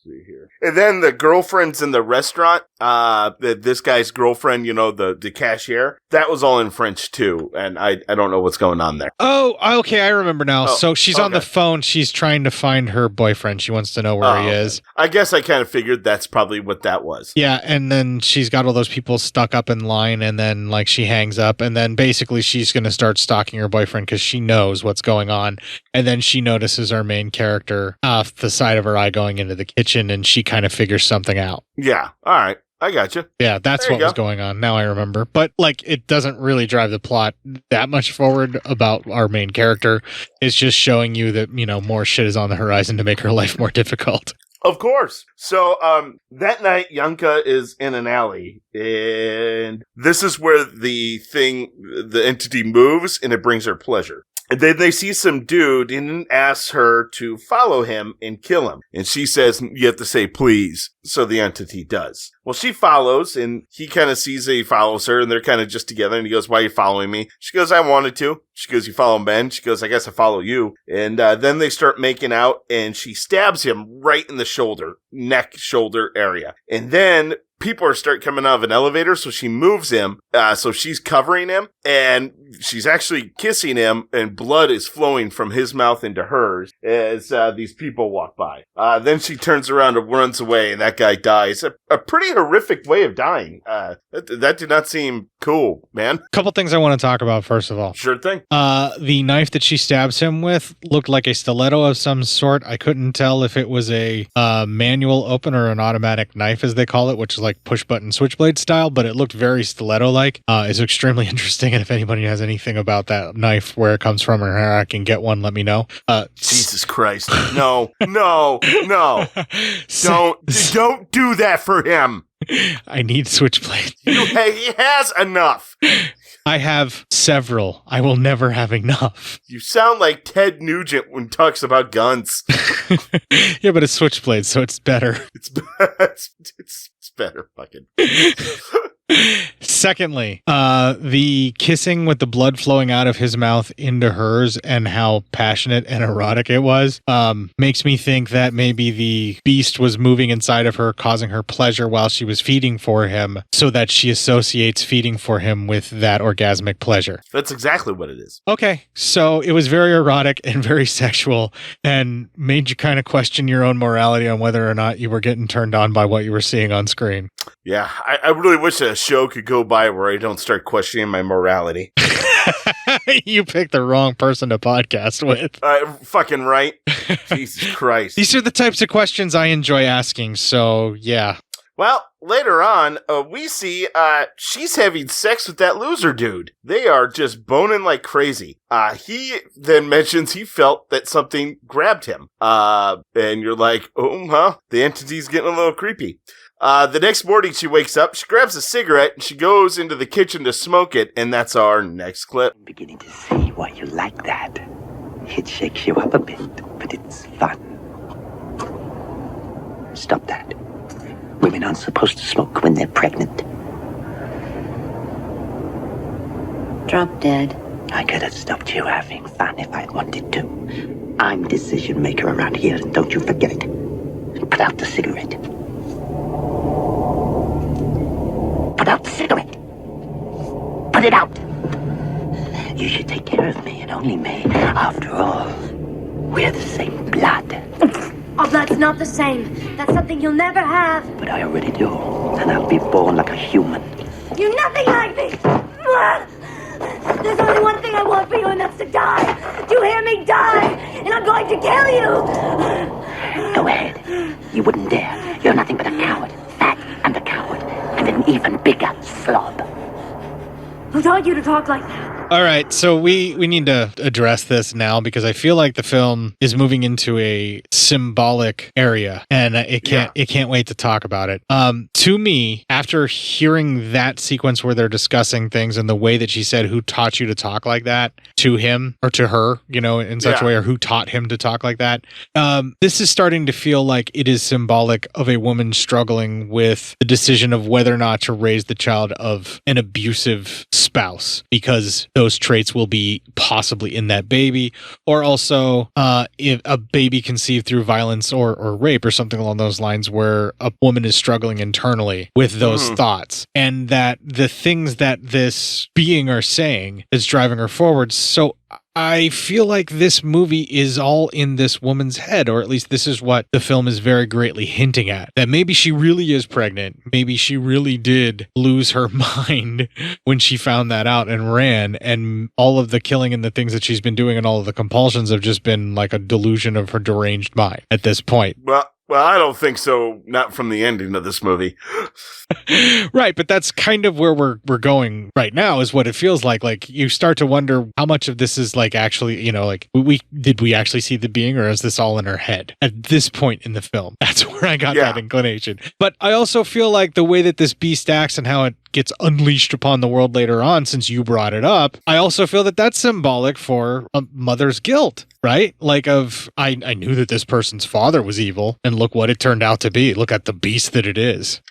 see here. And then the girlfriends in the restaurant, this guy's girlfriend, the cashier, that was all in French too. And I don't know what's going on there. Oh, okay. I remember now. Oh, so she's on the phone. She's trying to find her boyfriend. She wants to know where he is. I guess I kind of figured that's probably what that was. Yeah. And then she's got all those people stuck up in line, and then like she hangs up, and then basically she's going to start stalking her boyfriend because she knows what's going on. And then she notices our main character off the side of her eye going into the kitchen, and she kind of figures something out. Yeah. All right. I got you. Yeah, that's what was going on. Now I remember. But like, it doesn't really drive the plot that much forward about our main character. It's just showing you that, more shit is on the horizon to make her life more difficult. Of course. So, that night, Yanka is in an alley, and this is where the entity moves, and it brings her pleasure. And then they see some dude and asks her to follow him and kill him. And she says, you have to say please. So the entity does. Well, she follows, and he kind of sees that he follows her, and they're kind of just together. And he goes, why are you following me? She goes, I wanted to. She goes, you follow Ben? She goes, I guess I follow you. And then they start making out, and she stabs him right in the shoulder area. And then people start coming out of an elevator, so she moves him. So she's covering him, and she's actually kissing him, and blood is flowing from his mouth into hers as these people walk by. Then she turns around and runs away, and that guy dies. A pretty horrific way of dying. That did not seem cool, man. Couple things I want to talk about, first of all. Sure thing. The knife that she stabs him with looked like a stiletto of some sort. I couldn't tell if it was a manual open or an automatic knife, as they call it, which is like push button switchblade style, but it looked very stiletto-like. It's extremely interesting, and if anybody has anything about that knife, where it comes from, or how I can get one, let me know. Jesus Christ. No. Don't do that for him. I need switchblade. He has enough. I have several. I will never have enough. You sound like Ted Nugent when he talks about guns. Yeah, but it's switchblade, so it's better. It's better, fucking. Secondly, the kissing with the blood flowing out of his mouth into hers and how passionate and erotic it was, makes me think that maybe the beast was moving inside of her, causing her pleasure while she was feeding for him, so that she associates feeding for him with that orgasmic pleasure. That's exactly what it is. Okay, so it was very erotic and very sexual, and made you kind of question your own morality on whether or not you were getting turned on by what you were seeing on screen. Yeah, I really wish a show could go by where I don't start questioning my morality. You picked the wrong person to podcast with. Fucking right. Jesus Christ. These are the types of questions I enjoy asking, so yeah. Well, later on, we see she's having sex with that loser dude. They are just boning like crazy. He then mentions he felt that something grabbed him. And you're like, the entity's getting a little creepy. The next morning she wakes up, she grabs a cigarette, and she goes into the kitchen to smoke it, and that's our next clip. I'm beginning to see why you like that. It shakes you up a bit, but it's fun. Stop that. Women aren't supposed to smoke when they're pregnant. Drop dead. I could have stopped you having fun if I wanted to. I'm decision maker around here, and don't you forget it. And put out the cigarette. Put out the cigarette. Put it out. You should take care of me and only me. After all, we're the same blood. Our blood's not the same. That's something you'll never have. But I already do. And I'll be born like a human. You're nothing like me. There's only one thing I want for you, and that's to die. Do you hear me? Die. And I'm going to kill you. Go ahead. You wouldn't dare. You're nothing but a coward. Fat and a coward. And an even bigger slob. Who taught you to talk like that? All right, so we need to address this now, because I feel like the film is moving into a symbolic area, and it can't wait to talk about it. To me, after hearing that sequence where they're discussing things and the way that she said, "Who taught you to talk like that?" to him or to her, in such a way, or who taught him to talk like that. This is starting to feel like it is symbolic of a woman struggling with the decision of whether or not to raise the child of an abusive spouse, because those traits will be possibly in that baby, or also if a baby conceived through violence or rape or something along those lines, where a woman is struggling internally with those thoughts, and that the things that this being are saying is driving her forward. So I feel like this movie is all in this woman's head, or at least this is what the film is very greatly hinting at, that maybe she really is pregnant. Maybe she really did lose her mind when she found that out and ran, and all of the killing and the things that she's been doing and all of the compulsions have just been like a delusion of her deranged mind at this point. Well, I don't think so. Not from the ending of this movie. Right, but that's kind of where we're going right now, is what it feels like. Like, you start to wonder how much of this is like actually, you know, like did we actually see the being, or is this all in her head at this point in the film? That's where I got that inclination. But I also feel like the way that this beast acts and how it gets unleashed upon the world later on, since you brought it up, I also feel that that's symbolic for a mother's guilt, right? Like, I knew that this person's father was evil, and look what it turned out to be. Look at the beast that it is.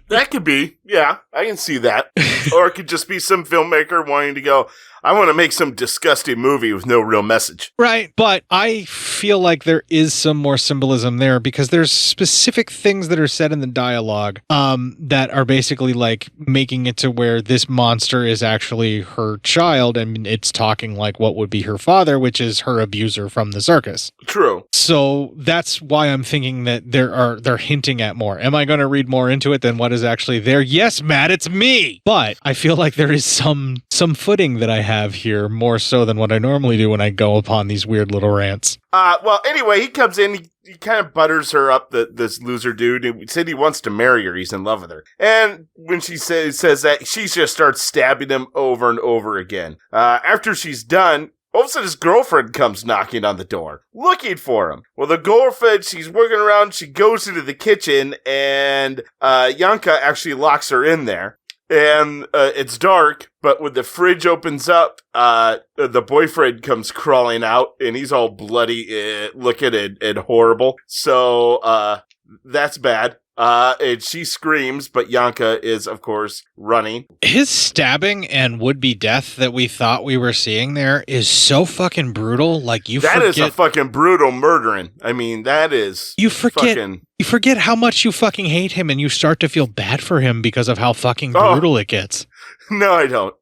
That could be, yeah, I can see that. Or it could just be some filmmaker wanting to go, I want to make some disgusting movie with no real message. Right, but I feel like there is some more symbolism there, because there's specific things that are said in the dialogue that are basically like making it to where this monster is actually her child, and it's talking like what would be her father, which is her abuser from the circus. True. So that's why I'm thinking that they're hinting at more. Am I going to read more into it than what is actually there? Yes, Matt, it's me. But I feel like there is some footing that I have here, more so than what I normally do when I go upon these weird little rants. Well, anyway, he comes in, he kind of butters her up, this loser dude. He said he wants to marry her. He's in love with her. And when she says that, she just starts stabbing him over and over again. After she's done, all of a sudden his girlfriend comes knocking on the door, looking for him. Well, the girlfriend, she's working around, she goes into the kitchen, and Yanka actually locks her in there. And it's dark, but when the fridge opens up, the boyfriend comes crawling out, and he's all bloody, looking and horrible. So that's bad. And she screams, but Yanka is, of course, running. His stabbing and would-be death that we thought we were seeing there is so fucking brutal. Like, that is a fucking brutal murdering. I mean, that is... You forget how much you fucking hate him, and you start to feel bad for him because of how fucking brutal it gets. No, I don't.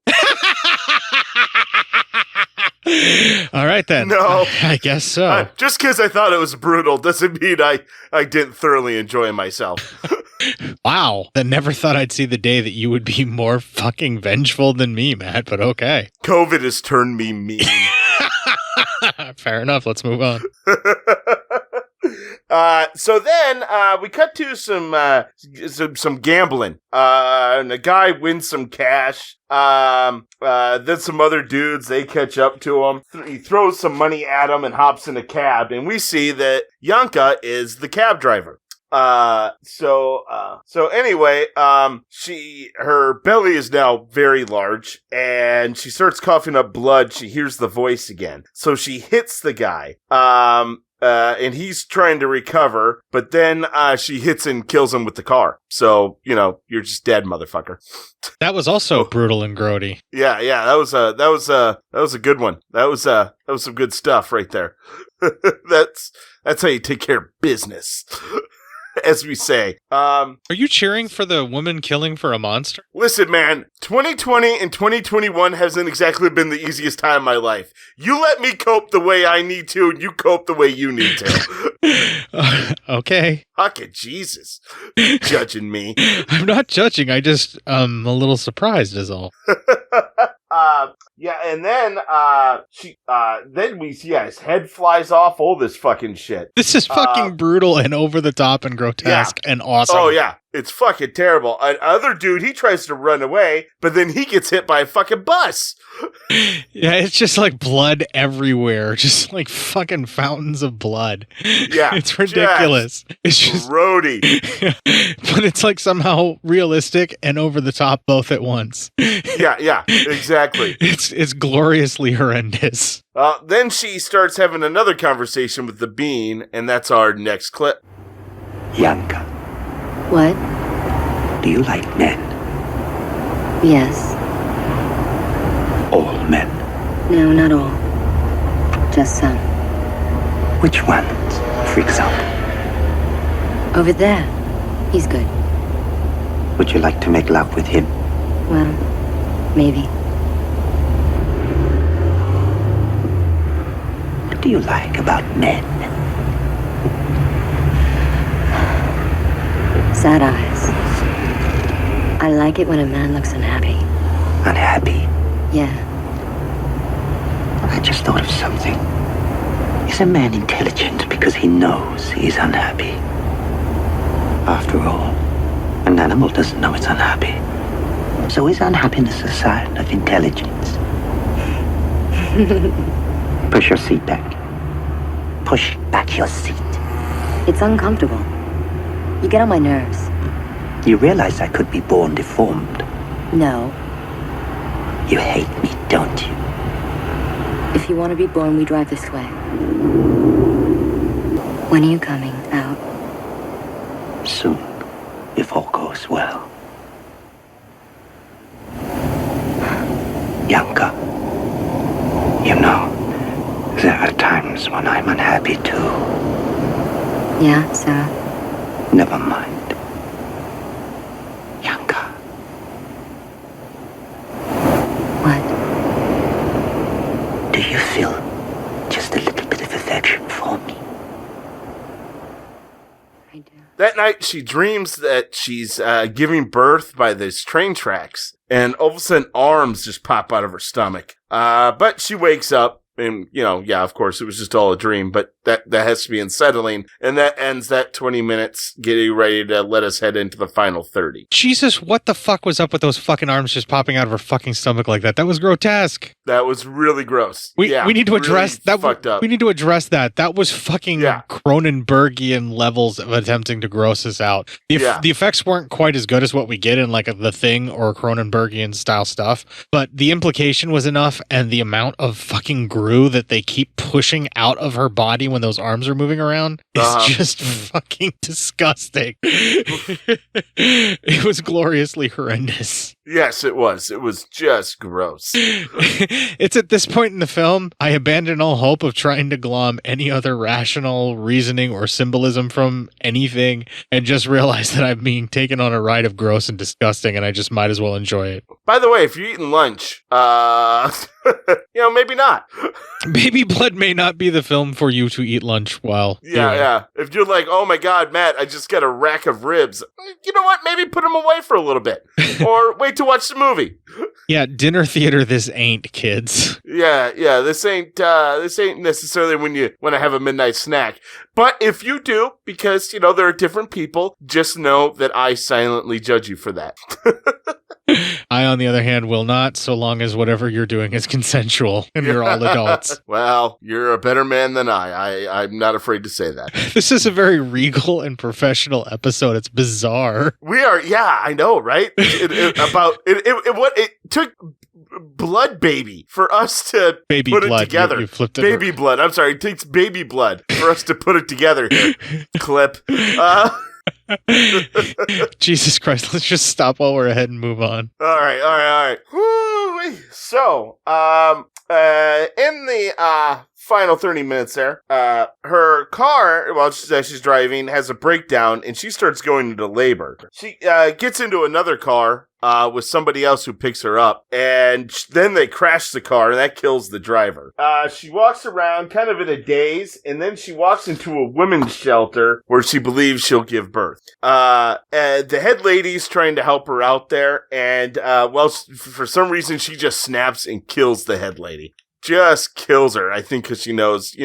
All right, then. No. I guess so. Just because I thought it was brutal doesn't mean I didn't thoroughly enjoy myself. Wow. I never thought I'd see the day that you would be more fucking vengeful than me, Matt, but okay. COVID has turned me mean. Fair enough. Let's move on. So then we cut to some gambling. And a guy wins some cash. Then some other dudes, they catch up to him. He throws some money at him and hops in a cab, and we see that Yanka is the cab driver. So anyway, her belly is now very large, and she starts coughing up blood. She hears the voice again. So she hits the guy. And he's trying to recover, but then she hits and kills him with the car. So, you're just dead, motherfucker. That was also brutal and grody. Yeah, that was a good one. That was some good stuff right there. That's how you take care of business. As we say. Are you cheering for the woman killing for a monster? Listen, man, 2020 and 2021 hasn't exactly been the easiest time of my life. You let me cope the way I need to, and you cope the way you need to. Okay. Fucking Jesus. Judging me. I'm not judging. I just, I'm a little surprised is all. Yeah, and then then we see his head flies off, all this fucking shit. This is fucking brutal and over the top and grotesque and awesome. Oh yeah, it's fucking terrible. Another dude, he tries to run away, but then he gets hit by a fucking bus. Yeah, it's just like blood everywhere, just like fucking fountains of blood. Yeah, it's ridiculous. It's just roadie, but it's like somehow realistic and over the top both at once. Yeah, exactly. It's gloriously horrendous. Then she starts having another conversation with the bean, and that's our next clip. Yanka. What? Do you like men? Yes. all men? No, not all. Just some. Which ones, for example? Over there. He's good. Would you like to make love with him? Well, maybe. What do you like about men? Sad eyes. I like it when a man looks unhappy. Unhappy? Yeah. I just thought of something. Is a man intelligent because he knows he's unhappy? After all, an animal doesn't know it's unhappy. So is unhappiness a sign of intelligence? Push your seat back. Push back your seat. It's uncomfortable. You get on my nerves. You realize I could be born deformed. No. You hate me, don't you? If you want to be born, we drive this way. When are you coming out? Soon, if all goes well. Yanka, you know, there are times when I'm unhappy too. Yeah, so? Never mind. Yanka. What? Do you feel just a little bit of affection for me? That night, she dreams that she's giving birth by these train tracks, and all of a sudden, arms just pop out of her stomach. But she wakes up, and, you know, yeah, of course, it was just all a dream, but that has to be unsettling, and that ends that 20 minutes, getting ready to let us head into the final 30. Jesus, what the fuck was up with those fucking arms just popping out of her fucking stomach like that? That was grotesque. That was really gross. We need to address really that. Fucked up. We need to address that. That was fucking Cronenbergian levels of attempting to gross us out. The effects weren't quite as good as what we get in like The Thing or Cronenbergian style stuff, but the implication was enough, and the amount of fucking glue that they keep pushing out of her body when those arms are moving around is just fucking disgusting. It was gloriously horrendous. Yes, it was. It was just gross. It's at this point in the film, I abandon all hope of trying to glom any other rational reasoning or symbolism from anything, and just realize that I'm being taken on a ride of gross and disgusting, and I just might as well enjoy it. By the way, if you're eating lunch, maybe not. Baby Blood may not be the film for you to eat lunch while. Yeah. If you're like, oh my God, Matt, I just got a rack of ribs. You know what? Maybe put them away for a little bit, or wait to watch the movie. Yeah, dinner theater. This ain't, kids. Yeah. This ain't necessarily when you want to have a midnight snack. But if you do, because there are different people, just know that I silently judge you for that. I, on the other hand, will not, so long as whatever you're doing is consensual and you're all adults. Well, you're a better man than I'm not afraid to say that. This is a very regal and professional episode. It's bizarre. We are, I know, right? It took Blood Baby for us to put it together. You flipped it. Baby Blood. I'm sorry. It takes Baby Blood for us to put it together here. Clip. Jesus Christ, let's just stop while we're ahead and move on. All right. Woo-wee. So, in the final 30 minutes there, her car, while she's driving, has a breakdown, and she starts going into labor. She gets into another car with somebody else who picks her up, and then they crash the car, and that kills the driver. She walks around kind of in a daze, and then she walks into a women's shelter where she believes she'll give birth. The head lady's trying to help her out there, and for some reason she just snaps and kills the head lady. Just kills her, I think, because she knows,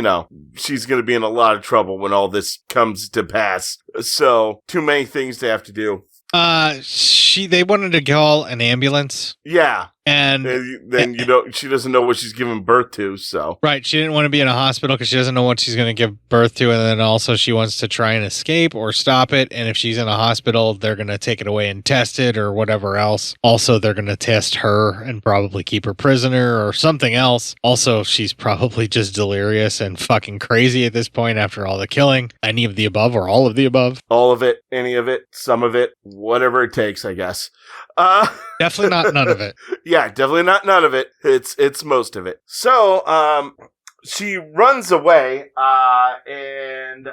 she's going to be in a lot of trouble when all this comes to pass. So, too many things to have to do. They wanted to call an ambulance. Yeah. And then she doesn't know what she's giving birth to, so. Right, she didn't want to be in a hospital because she doesn't know what she's going to give birth to, and then also she wants to try and escape or stop it, and if she's in a hospital, they're going to take it away and test it or whatever else. Also, they're going to test her and probably keep her prisoner or something else. Also, she's probably just delirious and fucking crazy at this point after all the killing. Any of the above or all of the above? All of it, any of it, some of it, whatever it takes, I guess. Definitely not none of it. Yeah, Yeah, definitely not none of it. It's most of it. So, she runs away, and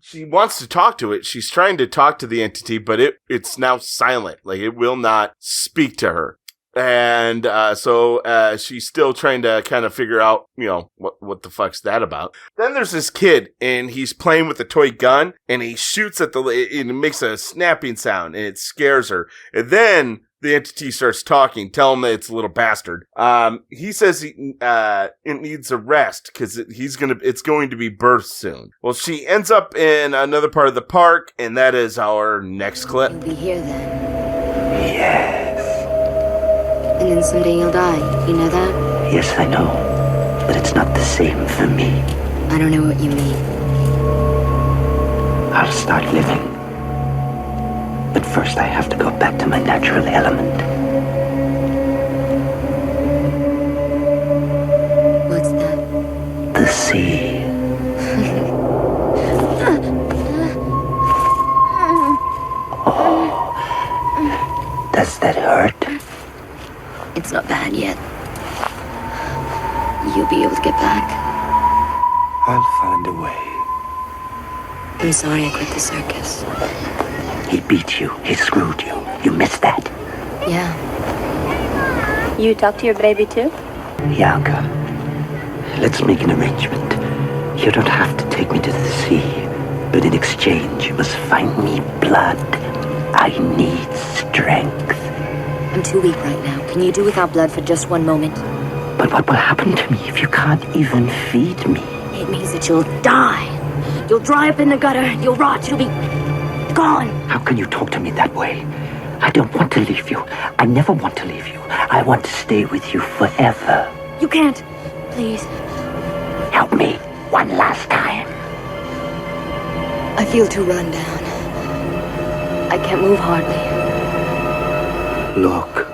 she wants to talk to it. She's trying to talk to the entity, but it's now silent. Like, it will not speak to her. And so she's still trying to kind of figure out, what the fuck's that about. Then there's this kid, and he's playing with a toy gun, and he shoots at and it makes a snapping sound, and it scares her. And then the entity starts talking. Tell him that it's a little bastard. He says it needs a rest because it's going to be birthed soon. Well, she ends up in another part of the park, and that is our next clip. You'll be here then. Yes. And then someday you'll die. You know that? Yes, I know. But it's not the same for me. I don't know what you mean. I'll start living. But first I have to go back to my natural element. What's that? The sea. Oh. Does that hurt? It's not bad yet. You'll be able to get back. I'll find a way. I'm sorry I quit the circus. He beat you. He screwed you. You missed that. Yeah. You talk to your baby too? Yanka, let's make an arrangement. You don't have to take me to the sea, but in exchange, you must find me blood. I need strength. I'm too weak right now. Can you do without blood for just one moment? But what will happen to me if you can't even feed me? It means that you'll die. You'll dry up in the gutter. You'll rot. You'll be gone. How can you talk to me that way? I don't want to leave you. I never want to leave you. I want to stay with you forever. You can't. Please. Help me one last time. I feel too run down. I can't move hardly. Look.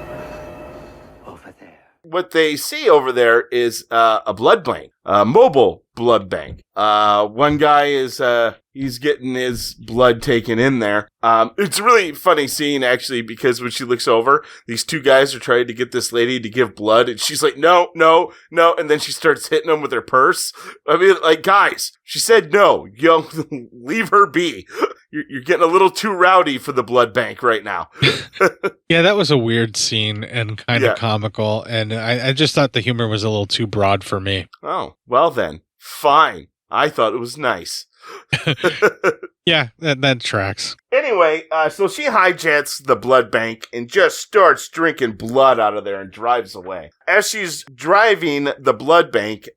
What they see over there is a blood bank, a mobile blood bank. One guy is he's getting his blood taken in there. It's a really funny scene, actually, because when she looks over, these two guys are trying to get this lady to give blood, and she's like, no, and then she starts hitting them with her purse. I mean, like, guys, she said no. Leave her be. You're getting a little too rowdy for the blood bank right now. Yeah, that was a weird scene and kind of comical, and I just thought the humor was a little too broad for me. Oh, well then, fine. I thought it was nice. Yeah, that tracks. Anyway, so she hijacks the blood bank and just starts drinking blood out of there and drives away. As she's driving the blood bank,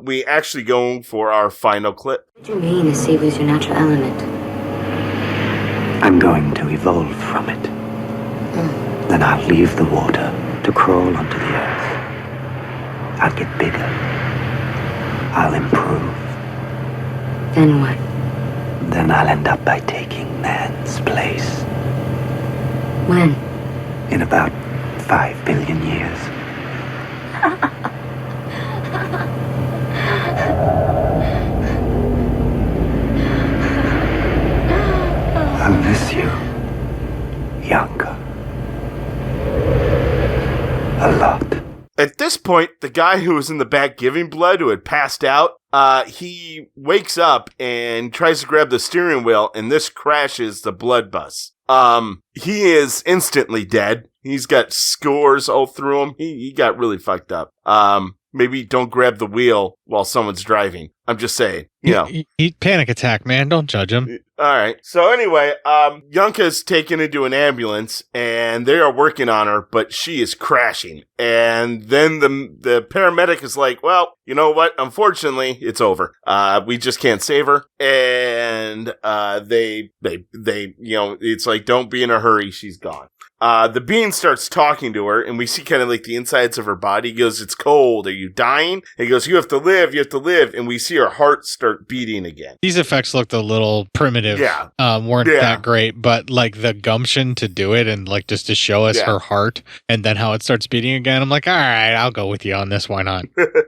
we actually go for our final clip. What do you mean the sea was your natural element? I'm going to evolve from it. Then I'll leave the water to crawl onto the earth. I'll get bigger. I'll improve. Then what? Then I'll end up by taking man's place. When? In about 5 billion years. I'll miss you, Yanka. A lot. At this point, the guy who was in the back giving blood, who had passed out, he wakes up and tries to grab the steering wheel, and this crashes the blood bus. He is instantly dead. He's got scores all through him. He got really fucked up. Maybe don't grab the wheel while someone's driving. I'm just saying, He panic attack, man. Don't judge him. All right. So anyway, Yanka's taken into an ambulance, and they are working on her, but she is crashing. And then the paramedic is like, well, you know what? Unfortunately, it's over. We just can't save her. And they it's like, don't be in a hurry. She's gone. The being starts talking to her, and we see kind of like the insides of her body. He goes, it's cold. Are you dying? And he goes, you have to live. And we see her heart start beating again. These effects looked a little primitive. Yeah. Weren't that great, but like the gumption to do it and like just to show us her heart and then how it starts beating again. I'm like, all right, I'll go with you on this. Why not?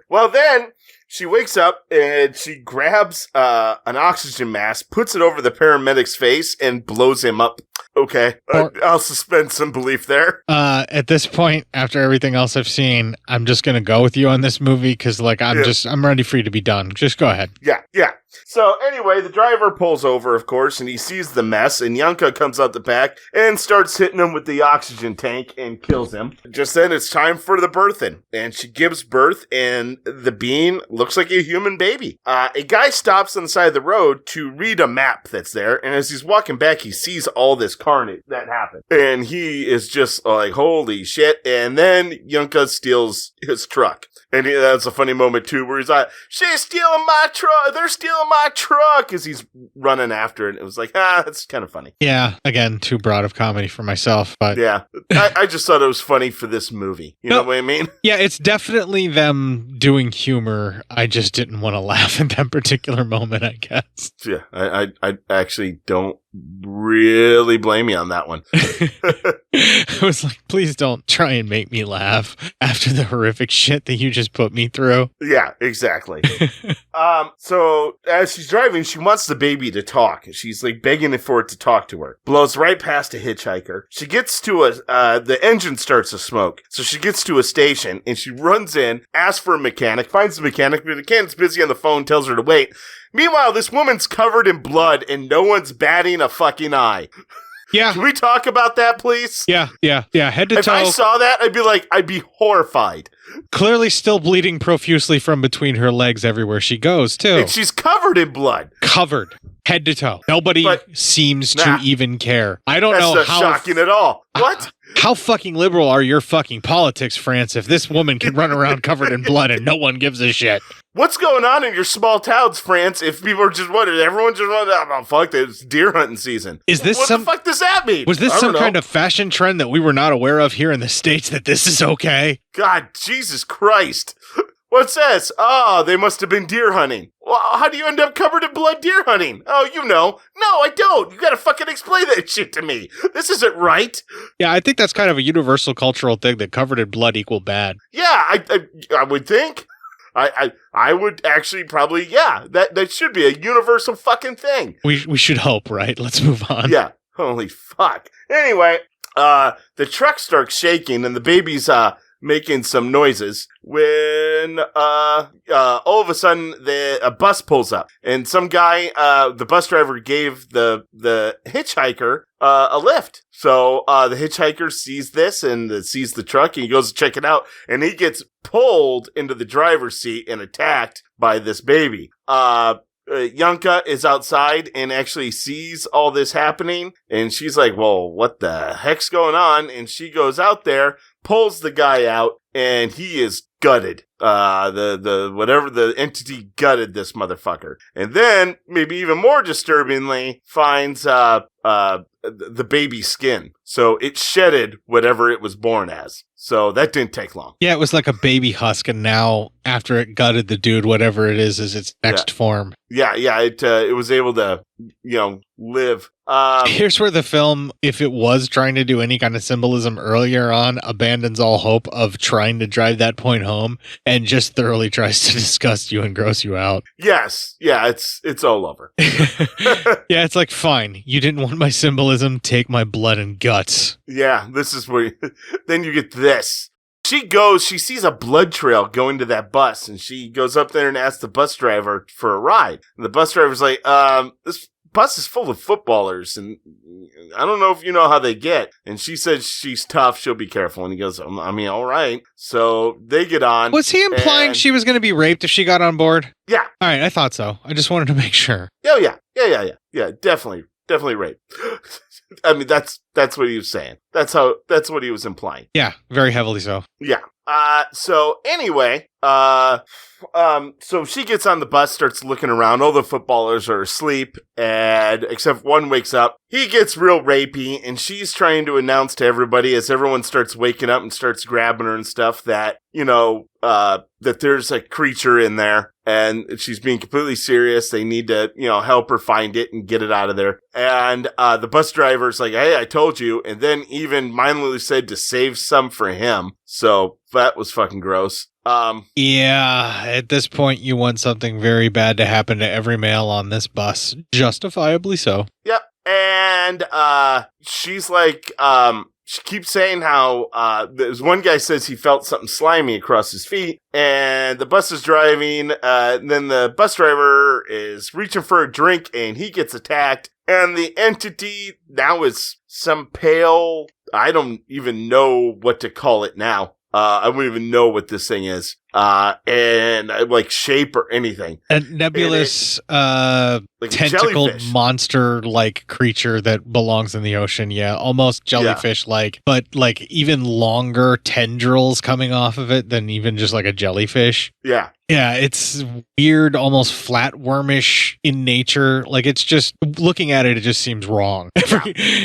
Well, then She wakes up and she grabs an oxygen mask, puts it over the paramedic's face, and blows him up. Okay, I'll suspend some belief there. At this point, after everything else I've seen, I'm just gonna go with you on this movie because, like, I'm ready for you to be done. Just go ahead. Yeah. So anyway, the driver pulls over, of course, and he sees the mess, and Yanka comes out the back and starts hitting him with the oxygen tank and kills him. Just then, it's time for the birthing, and she gives birth, and the being looks like a human baby. A guy stops on the side of the road to read a map that's there, and as he's walking back, he sees all this carnage that happened, and he is just like, holy shit, and then Yanka steals his truck. And that's a funny moment, too, where he's like, she's stealing my truck, they're stealing my truck, as he's running after it. It was like, that's kind of funny. Yeah, again, too broad of comedy for myself, but... Yeah, I just thought it was funny for this movie. You know what I mean? Yeah, it's definitely them doing humor. I just didn't want to laugh at that particular moment, I guess. Yeah, I actually don't really blame you on that one. I was like, please don't try and make me laugh after the horrific shit that you just put me through. Yeah, exactly. So as she's driving, she wants the baby to talk. She's like begging for it to talk to her. Blows right past a hitchhiker. She gets to the engine starts to smoke. So she gets to a station and she runs in, asks for a mechanic, finds the mechanic, but the mechanic's busy on the phone, tells her to wait. Meanwhile, this woman's covered in blood and no one's batting a fucking eye. Yeah. Can we talk about that, please? Yeah. Head to toe. If I saw that, I'd be horrified. Clearly still bleeding profusely from between her legs everywhere she goes, too. And she's covered in blood. Covered. Head to toe. Nobody seems to even care. I don't know That's how... not shocking at all. What? How fucking liberal are your fucking politics, France, if this woman can run around covered in blood and no one gives a shit? What's going on in your small towns, France, if people are just wondering, everyone just wondering, oh, fuck, it's deer hunting season. Is this what the fuck does that mean? Was this some kind of fashion trend that we were not aware of here in the States that this is okay? God, Jesus Christ. What's this? Oh, they must have been deer hunting. Well, how do you end up covered in blood deer hunting? Oh, you know. No, I don't. You gotta fucking explain that shit to me. This isn't right. Yeah, I think that's kind of a universal cultural thing that covered in blood equal bad. Yeah, I would think. I would actually probably, that should be a universal fucking thing. We should hope, right? Let's move on. Yeah. Holy fuck. Anyway, the truck starts shaking and the baby's, making some noises when all of a sudden a bus pulls up and some guy, the bus driver gave the hitchhiker a lift. So the hitchhiker sees this and sees the truck and he goes to check it out and he gets pulled into the driver's seat and attacked by this baby. Yanka is outside and actually sees all this happening and she's like, well, what the heck's going on? And she goes out there, pulls the guy out, and he is gutted. Whatever the entity gutted this motherfucker. And then, maybe even more disturbingly, finds, the baby's skin. So it shedded whatever it was born as. So that didn't take long. Yeah, it was like a baby husk, and now, after it gutted the dude, whatever it is its next form. Yeah, it was able to, live. Here's where the film, if it was trying to do any kind of symbolism earlier on, abandons all hope of trying to drive that point home and just thoroughly tries to disgust you and gross you out. Yes. Yeah, it's all over. Yeah, it's like, fine, you didn't want my symbolism, take my blood and guts. Yeah, this is where then you get this. She sees a blood trail going to that bus, and she goes up there and asks the bus driver for a ride. And the bus driver's like, this bus is full of footballers, and I don't know if you know how they get. And she says she's tough, she'll be careful. And he goes, all right. So they get on. Was he implying she was going to be raped if she got on board? Yeah. All right, I thought so. I just wanted to make sure. Oh, yeah. Yeah, definitely rape. I mean, that's what he was saying. That's what he was implying. Yeah, very heavily so. Yeah. So anyway, so she gets on the bus, starts looking around. All the footballers are asleep, and except one wakes up. He gets real rapey, and she's trying to announce to everybody as everyone starts waking up and starts grabbing her and stuff that, that there's a creature in there. And she's being completely serious. They need to, help her find it and get it out of there. And the bus driver's like, hey, I told you. And then even mindlessly said to save some for him. So that was fucking gross. Yeah, at this point, you want something very bad to happen to every male on this bus. Justifiably so. Yep. And she's like, she keeps saying how there's one guy says he felt something slimy across his feet, and the bus is driving, and then the bus driver is reaching for a drink, and he gets attacked, and the entity now is some pale, I don't even know what to call it now. I wouldn't even know what this thing is. And like shape or anything. A nebulous, like tentacled monster-like creature that belongs in the ocean. Yeah, almost jellyfish-like, but like even longer tendrils coming off of it than even just like a jellyfish. Yeah. Yeah, it's weird, almost flatwormish in nature. Like it's just looking at it, it just seems wrong,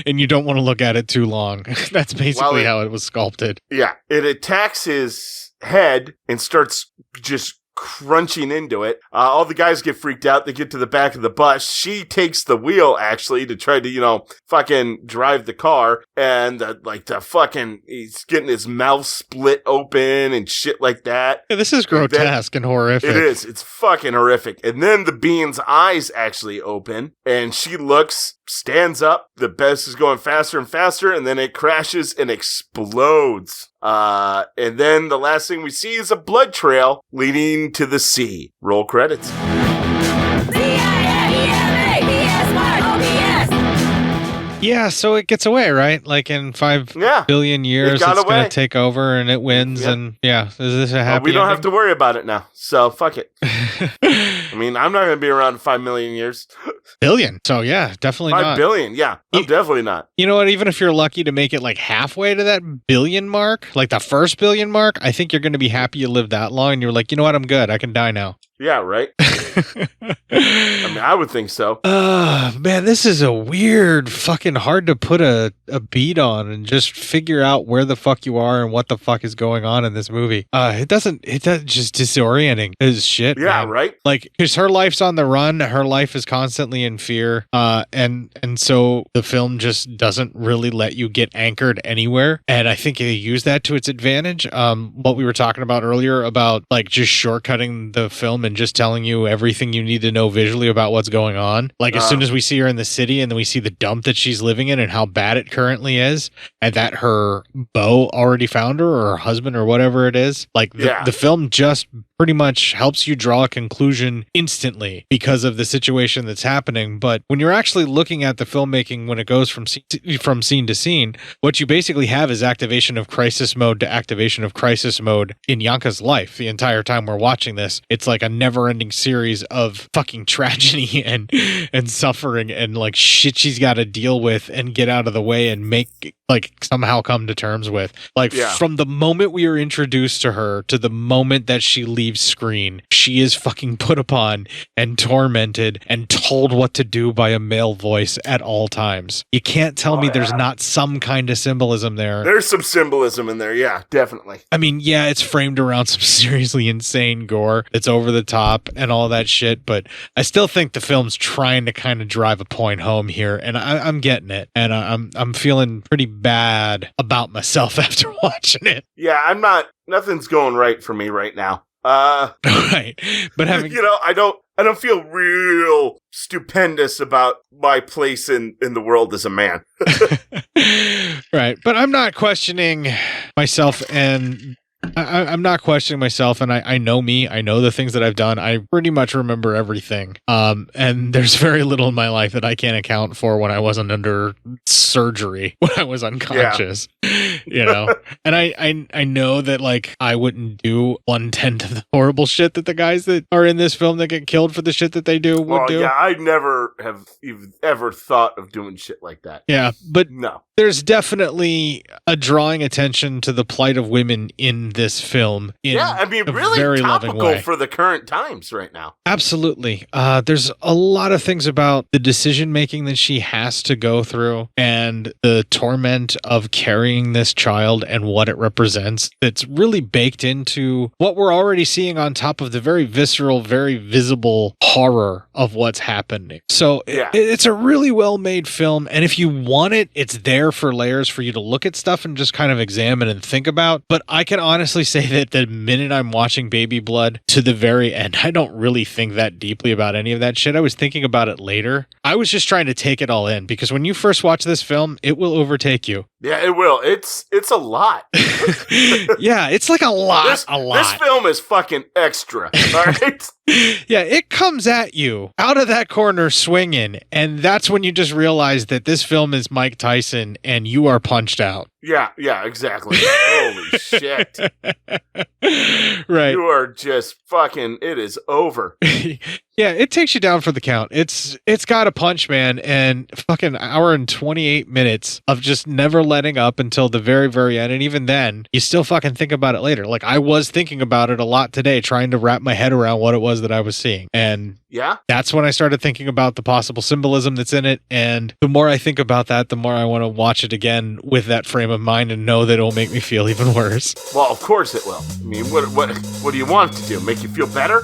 and you don't want to look at it too long. That's basically how it was sculpted. Yeah, it attacks his head and starts just crunching into it. All the guys get freaked out. They get to the back of the bus. She takes the wheel actually to try to, fucking drive the car. And he's getting his mouth split open and shit like that. Yeah, this is grotesque and horrific. It is. It's fucking horrific. And then the being's eyes actually open and she looks, stands up. The bus is going faster and faster. And then it crashes and explodes. And then the last thing we see is a blood trail leading to the sea. Roll credits. Yeah, so it gets away, right? Like in 5 billion years, it's going to take over and it wins. And is this a happy we don't ending? have to worry about it now. So fuck it. I mean, I'm not going to be around in 5 million years. Billion. So yeah, definitely 5 not. billion. Yeah, I'm definitely not. You know what? Even if you're lucky to make it like halfway to that billion mark, like the first billion mark, I think you're going to be happy you lived that long. And you're like, you know what? I'm good. I can die now. Yeah, right. I mean, I would think so. Man, this is a weird, fucking hard to put a beat on and just figure out where the fuck you are and what the fuck is going on in this movie. It does just disorienting as shit. Yeah, man. right. Like, because her life's on the run, her life is constantly in fear, and so the film just doesn't really let you get anchored anywhere. And I think they use that to its advantage. What we were talking about earlier about like just shortcutting the film and just telling you everything you need to know visually about what's going on. Like as soon as we see her in the city and then we see the dump that she's living in and how bad it currently is, and that her beau already found her or her husband or whatever it is, like the film just pretty much helps you draw a conclusion instantly because of the situation that's happening. But when you're actually looking at the filmmaking, when it goes from scene to scene, what you basically have is activation of crisis mode to activation of crisis mode in Yanka's life. The entire time we're watching this, it's like a never-ending series of fucking tragedy and suffering and like shit she's got to deal with and get out of the way and make like somehow come to terms with. Like from the moment we are introduced to her to the moment that she leaves screen, she is fucking put upon and tormented and told what to do by a male voice at all times. You can't tell me there's not some kind of symbolism there. There's some symbolism in there. Yeah, definitely. I mean, yeah, it's framed around some seriously insane gore. It's over the top and all that shit, but I still think the film's trying to kind of drive a point home here, and I'm getting it, and I'm feeling pretty bad about myself after watching it. Yeah, nothing's going right for me right now. Right, but having I don't feel real stupendous about my place in the world as a man. Right, but I'm not questioning myself, and I'm not questioning myself, and I know me. I know the things that I've done. I pretty much remember everything. And there's very little in my life that I can't account for when I wasn't under surgery, when I was unconscious. And I know that like I wouldn't do 1/10 of the horrible shit that the guys that are in this film that get killed for the shit that they do would do. Yeah, I never have even ever thought of doing shit like that. Yeah, but no. There's definitely a drawing attention to the plight of women in this film. Really very topical for the current times right now. Absolutely. There's a lot of things about the decision making that she has to go through and the torment of carrying this child and what it represents that's really baked into what we're already seeing on top of the very visceral, very visible horror of what's happening. So it's a really well-made film, and if you want it, it's there for layers for you to look at stuff and just kind of examine and think about. But I can honestly honestly say that the minute I'm watching Baby Blood to the very end, I don't really think that deeply about any of that shit. I was thinking about it later. I was just trying to take it all in because when you first watch this film, it will overtake you. Yeah, it will. It's a lot. Yeah, it's like a lot. This film is fucking extra. All right. Yeah, it comes at you out of that corner swinging, and that's when you just realize that this film is Mike Tyson and you are punched out. Yeah, exactly. Holy shit. Right. You are just fucking, it is over. Yeah, it takes you down for the count. It's got a punch, man, and fucking hour and 28 minutes of just never letting up until the very, very end. And even then, you still fucking think about it later. Like, I was thinking about it a lot today, trying to wrap my head around what it was that I was seeing. And yeah, that's when I started thinking about the possible symbolism that's in it. And the more I think about that, the more I want to watch it again with that frame of mind and know that it'll make me feel even worse. Well, of course it will. I mean, what do you want it to do? Make you feel better?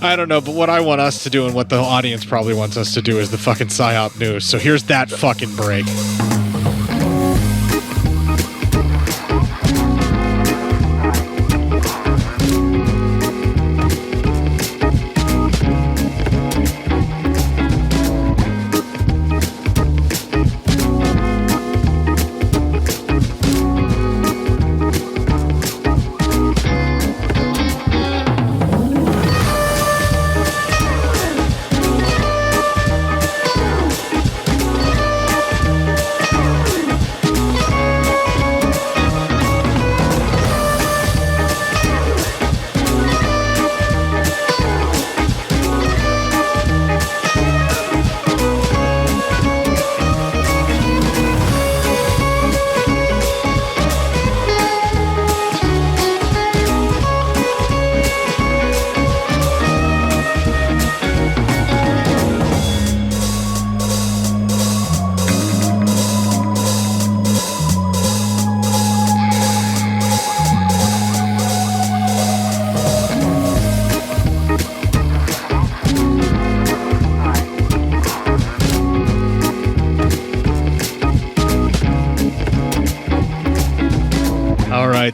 I don't know, but what I want us to do and what the audience probably wants us to do is the fucking Psyop news. So here's that fucking break.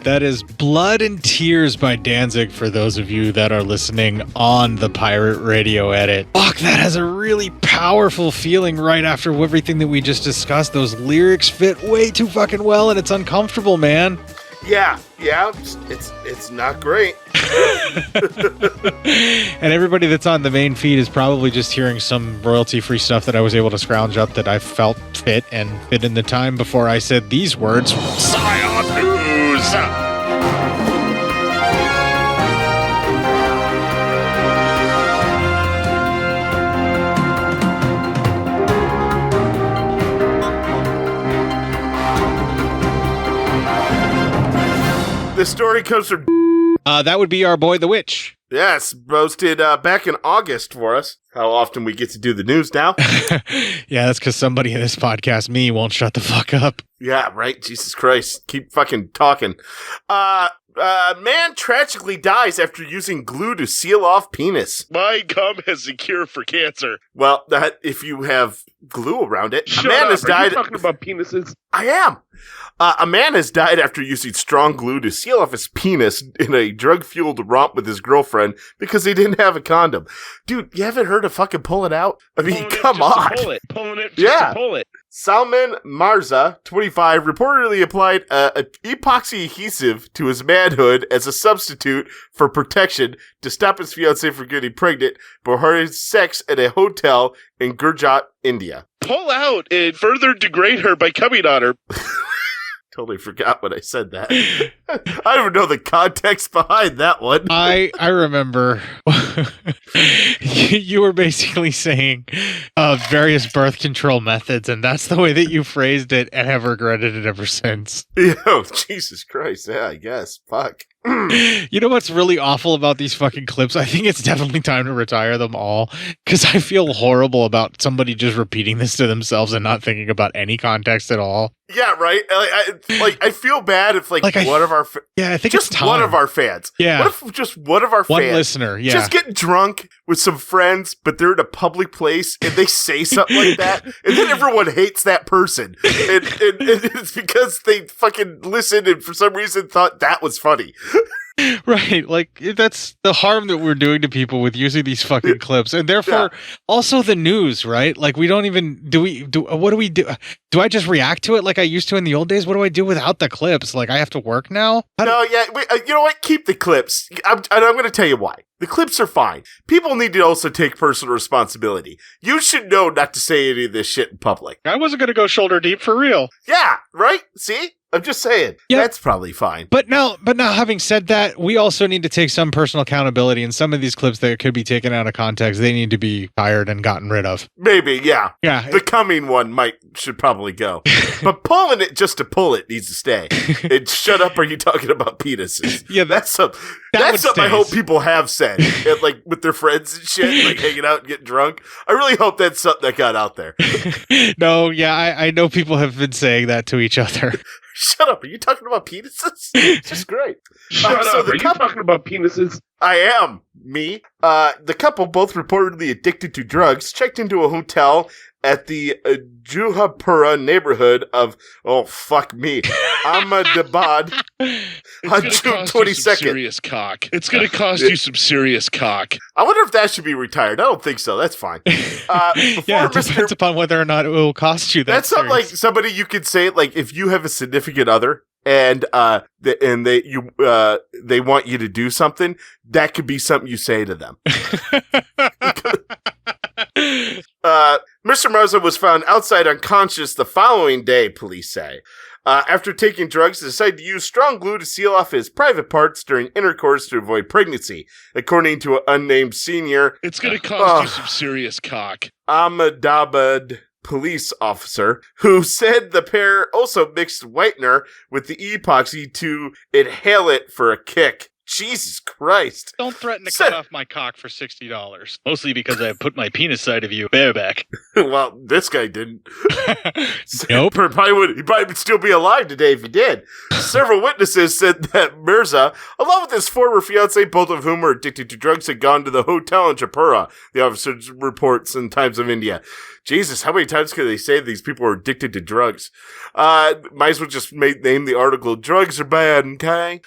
That is Blood and Tears by Danzig for those of you that are listening on the Pirate Radio edit. Fuck, that has a really powerful feeling right after everything that we just discussed. Those lyrics fit way too fucking well and it's uncomfortable, man. Yeah, it's not great. And everybody that's on the main feed is probably just hearing some royalty-free stuff that I was able to scrounge up that I felt fit and fit in the time before I said these words. Psyop News! This story comes from... that would be our boy the Witch. Yes, posted back in August for us. How often we get to do the news now. Yeah, that's because somebody in this podcast, me, won't shut the fuck up. Yeah, right? Jesus Christ. Keep fucking talking. Man tragically dies after using glue to seal off penis. My gum has a cure for cancer. Well, that if you have glue around it. Shut up. Are you talking about penises? I am. A man has died after using strong glue to seal off his penis in a drug-fueled romp with his girlfriend because he didn't have a condom. Dude, you haven't heard of fucking pulling out? I mean, come on. Pulling it just to pull it. Salman Marza, 25, reportedly applied an epoxy adhesive to his manhood as a substitute for protection to stop his fiancée from getting pregnant before his sex at a hotel in Gurjat, India. Pull out and further degrade her by coming on her. Totally forgot when I said that. I don't even know the context behind that one. I remember you were basically saying various birth control methods, and that's the way that you phrased it and have regretted it ever since. Oh, Jesus Christ. Yeah, I guess. Fuck. You know what's really awful about these fucking clips? I think it's definitely time to retire them all because I feel horrible about somebody just repeating this to themselves and not thinking about any context at all. Yeah, right. I feel bad if one of our I think just it's time. one of our fans. Yeah. What if just one of our One fans listener, yeah. just get drunk with some friends, but they're in a public place and they say something like that, and then everyone hates that person, and it's because they fucking listened and for some reason thought that was funny. Right, like that's the harm that we're doing to people with using these fucking clips, and therefore also the news, right? Like we don't even what do we do? Do I just react to it like I used to in the old days? What do I do without the clips? Like I have to work now? You know what? Keep the clips. I'm going to tell you why. The clips are fine. People need to also take personal responsibility. You should know not to say any of this shit in public. I wasn't going to go shoulder deep for real. Yeah, right? See? I'm just saying. Yeah. That's probably fine. But now, having said that, we also need to take some personal accountability, and some of these clips that could be taken out of context, they need to be tired and gotten rid of. Maybe, yeah. Yeah. The coming one should probably go. But pulling it just to pull it needs to stay. And shut up, are you talking about penises? Yeah, that's something I hope people have said. And, like with their friends and shit, like hanging out and getting drunk. I really hope that's something that got out there. No, yeah, I know people have been saying that to each other. Shut up. Are you talking about penises? It's just great. Shut up. Are you talking about penises? I am. Me. The couple, both reportedly addicted to drugs, checked into a hotel at the Juhapura neighborhood of, Ahmedabad on June 22nd. Serious cock. It's going to cost you some serious cock. I wonder if that should be retired. I don't think so. That's fine. Yeah, it depends upon whether or not it will cost you that. That's something like somebody you could say, like if you have a significant other and they want you to do something, that could be something you say to them. Mr. Moza was found outside unconscious the following day, police say. After taking drugs, he decided to use strong glue to seal off his private parts during intercourse to avoid pregnancy, according to an unnamed senior. It's going to cost you some serious cock. Ahmedabad police officer who said the pair also mixed whitener with the epoxy to inhale it for a kick. Jesus Christ. Don't threaten to cut off my cock for $60. Mostly because I put my penis side of you bareback. Well, this guy didn't. Nope. He probably would still be alive today if he did. Several witnesses said that Mirza, along with his former fiancee, both of whom were addicted to drugs, had gone to the hotel in Chapura, the officer reports in Times of India. Jesus, how many times could they say these people are addicted to drugs? Might as well just name the article, Drugs Are Bad, okay?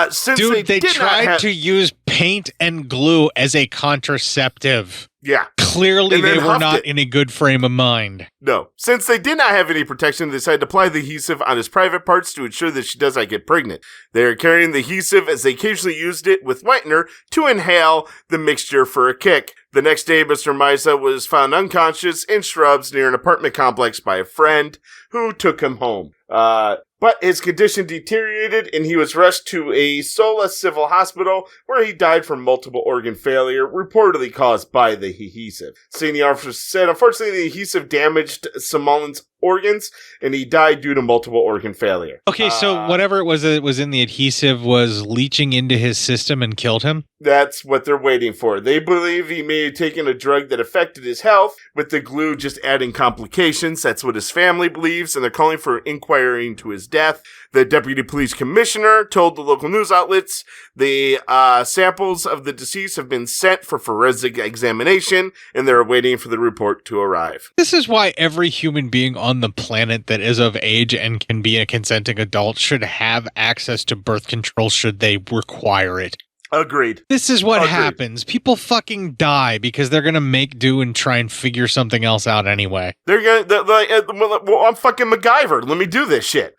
Since they tried to use paint and glue as a contraceptive. Yeah. Clearly they were not in a good frame of mind. No. Since they did not have any protection, they decided to apply the adhesive on his private parts to ensure that she does not get pregnant. They are carrying the adhesive as they occasionally used it with whitener to inhale the mixture for a kick. The next day, Mr. Misa was found unconscious in shrubs near an apartment complex by a friend who took him home. But his condition deteriorated and he was rushed to a Sola Civil Hospital where he died from multiple organ failure, reportedly caused by the adhesive. Senior officers said, unfortunately, the adhesive damaged Simolin's organs and he died due to multiple organ failure. Okay, so whatever it was that was in the adhesive was leaching into his system and killed him? That's what they're waiting for. They believe he may have taken a drug that affected his health, with the glue just adding complications. That's what his family believes, and they're calling for an inquiry into his death. The deputy police commissioner told the local news outlets the samples of the deceased have been sent for forensic examination, and they're waiting for the report to arrive. This is why every human being on the planet that is of age and can be a consenting adult should have access to birth control should they require it. Agreed. This is what happens. People fucking die because they're going to make do and try and figure something else out anyway. Well, I'm fucking MacGyver. Let me do this shit.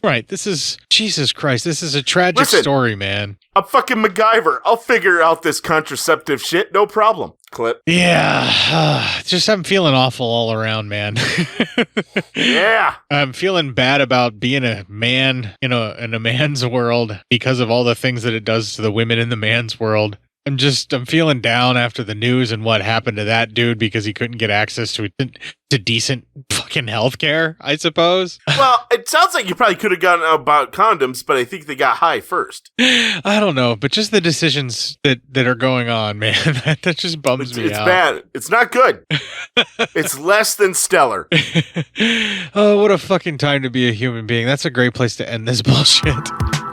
Right. This is, Jesus Christ, this is a tragic story, man. I'm fucking MacGyver. I'll figure out this contraceptive shit. No problem. Clip. Yeah. Just I'm feeling awful all around, man. Yeah. I'm feeling bad about being a man, in a man's world because of all the things that it does to the women in the man's world. I'm feeling down after the news and what happened to that dude because he couldn't get access to decent fucking healthcare, I suppose. Well, it sounds like you probably could have gotten out about condoms, but I think they got high first. I don't know, but just the decisions that are going on, man, that just bums me out. It's bad. It's not good. It's less than stellar. Oh, what a fucking time to be a human being. That's a great place to end this bullshit.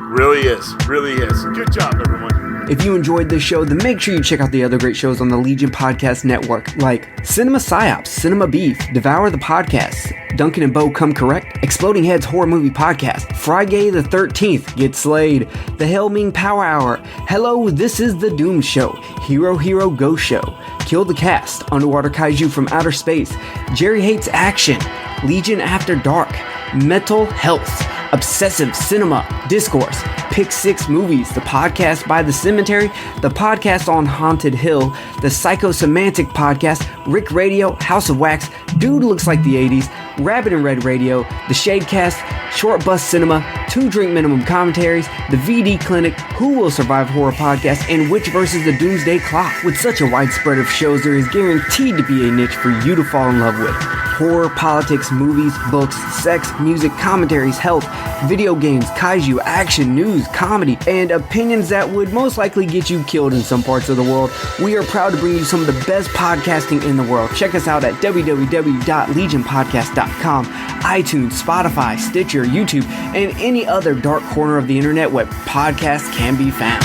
Really is. Really is. Good job, everyone. If you enjoyed this show, then make sure you check out the other great shows on the Legion Podcast Network, like Cinema Psyop, Cinema Beef, Devour the Podcast, Duncan and Bo Come Correct, Exploding Heads Horror Movie Podcast, Friday the 13th, Get Slayed, The Hellming Power Hour, Hello, This is the Doom Show, Hero Hero Ghost Show, Kill the Cast, Underwater Kaiju from Outer Space, Jerry Hates Action, Legion After Dark, Mental Health, Obsessive Cinema, Discourse, Pick Six Movies, the podcast by The Cemetery, the podcast on Haunted Hill, the Psychosemantic Podcast, Rick Radio, House of Wax, Dude Looks Like the 80s, Rabbit and Red Radio, the Shadecast, Short Bus Cinema, Two Drink Minimum Commentaries, the VD Clinic, Who Will Survive Horror Podcast, and Witch vs. the Doomsday Clock. With such a widespread of shows, there is guaranteed to be a niche for you to fall in love with. Horror, politics, movies, books, sex, music, commentaries, health, video games, kaiju, action, news, comedy, and opinions that would most likely get you killed in some parts of the world. We are proud to bring you some of the best podcasting in the world. Check us out at www.legionpodcast.com, iTunes, Spotify, Stitcher, YouTube, and any other dark corner of the internet where podcasts can be found.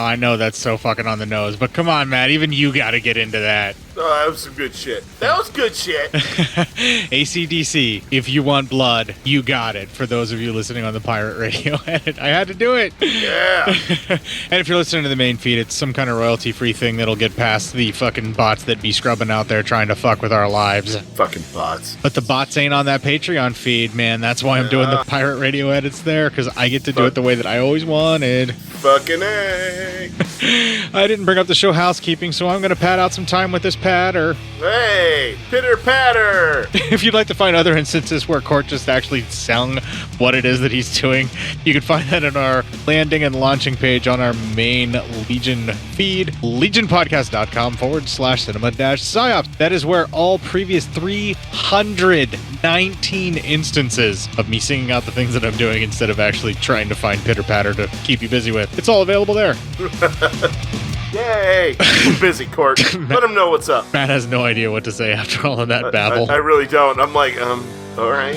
I know that's so fucking on the nose, but come on, Matt, even you gotta get into that. Oh, that was some good shit. That was good shit. AC/DC, if you want blood, you got it. For those of you listening on the pirate radio edit, I had to do it. Yeah. And if you're listening to the main feed, it's some kind of royalty-free thing that'll get past the fucking bots that be scrubbing out there trying to fuck with our lives. Fucking bots. But the bots ain't on that Patreon feed, man. That's why I'm doing the pirate radio edits there, because I get to do it the way that I always wanted. Fucking A. I didn't bring up the show housekeeping, so I'm going to pad out some time with this patter. Hey, pitter patter. If you'd like to find other instances where Court just actually sung what it is that he's doing, you can find that on our landing and launching page on our main Legion feed, legionpodcast.com/cinema-psyop. That is where all previous 319 instances of me singing out the things that I'm doing instead of actually trying to find pitter patter to keep you busy with. It's all available there. Yay! I'm busy, Court. Let him know what's up. Matt has no idea what to say after all of that babble. I really don't. I'm like, all right.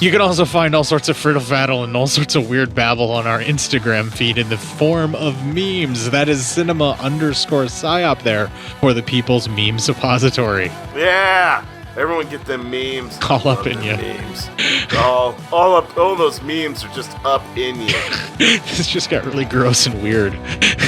You can also find all sorts of friddle-faddle and all sorts of weird babble on our Instagram feed in the form of memes. That is cinema_psyop there for the people's meme suppository. Yeah! Everyone get them memes. All up in you. Memes. All up. All those memes are just up in you. This just got really gross and weird.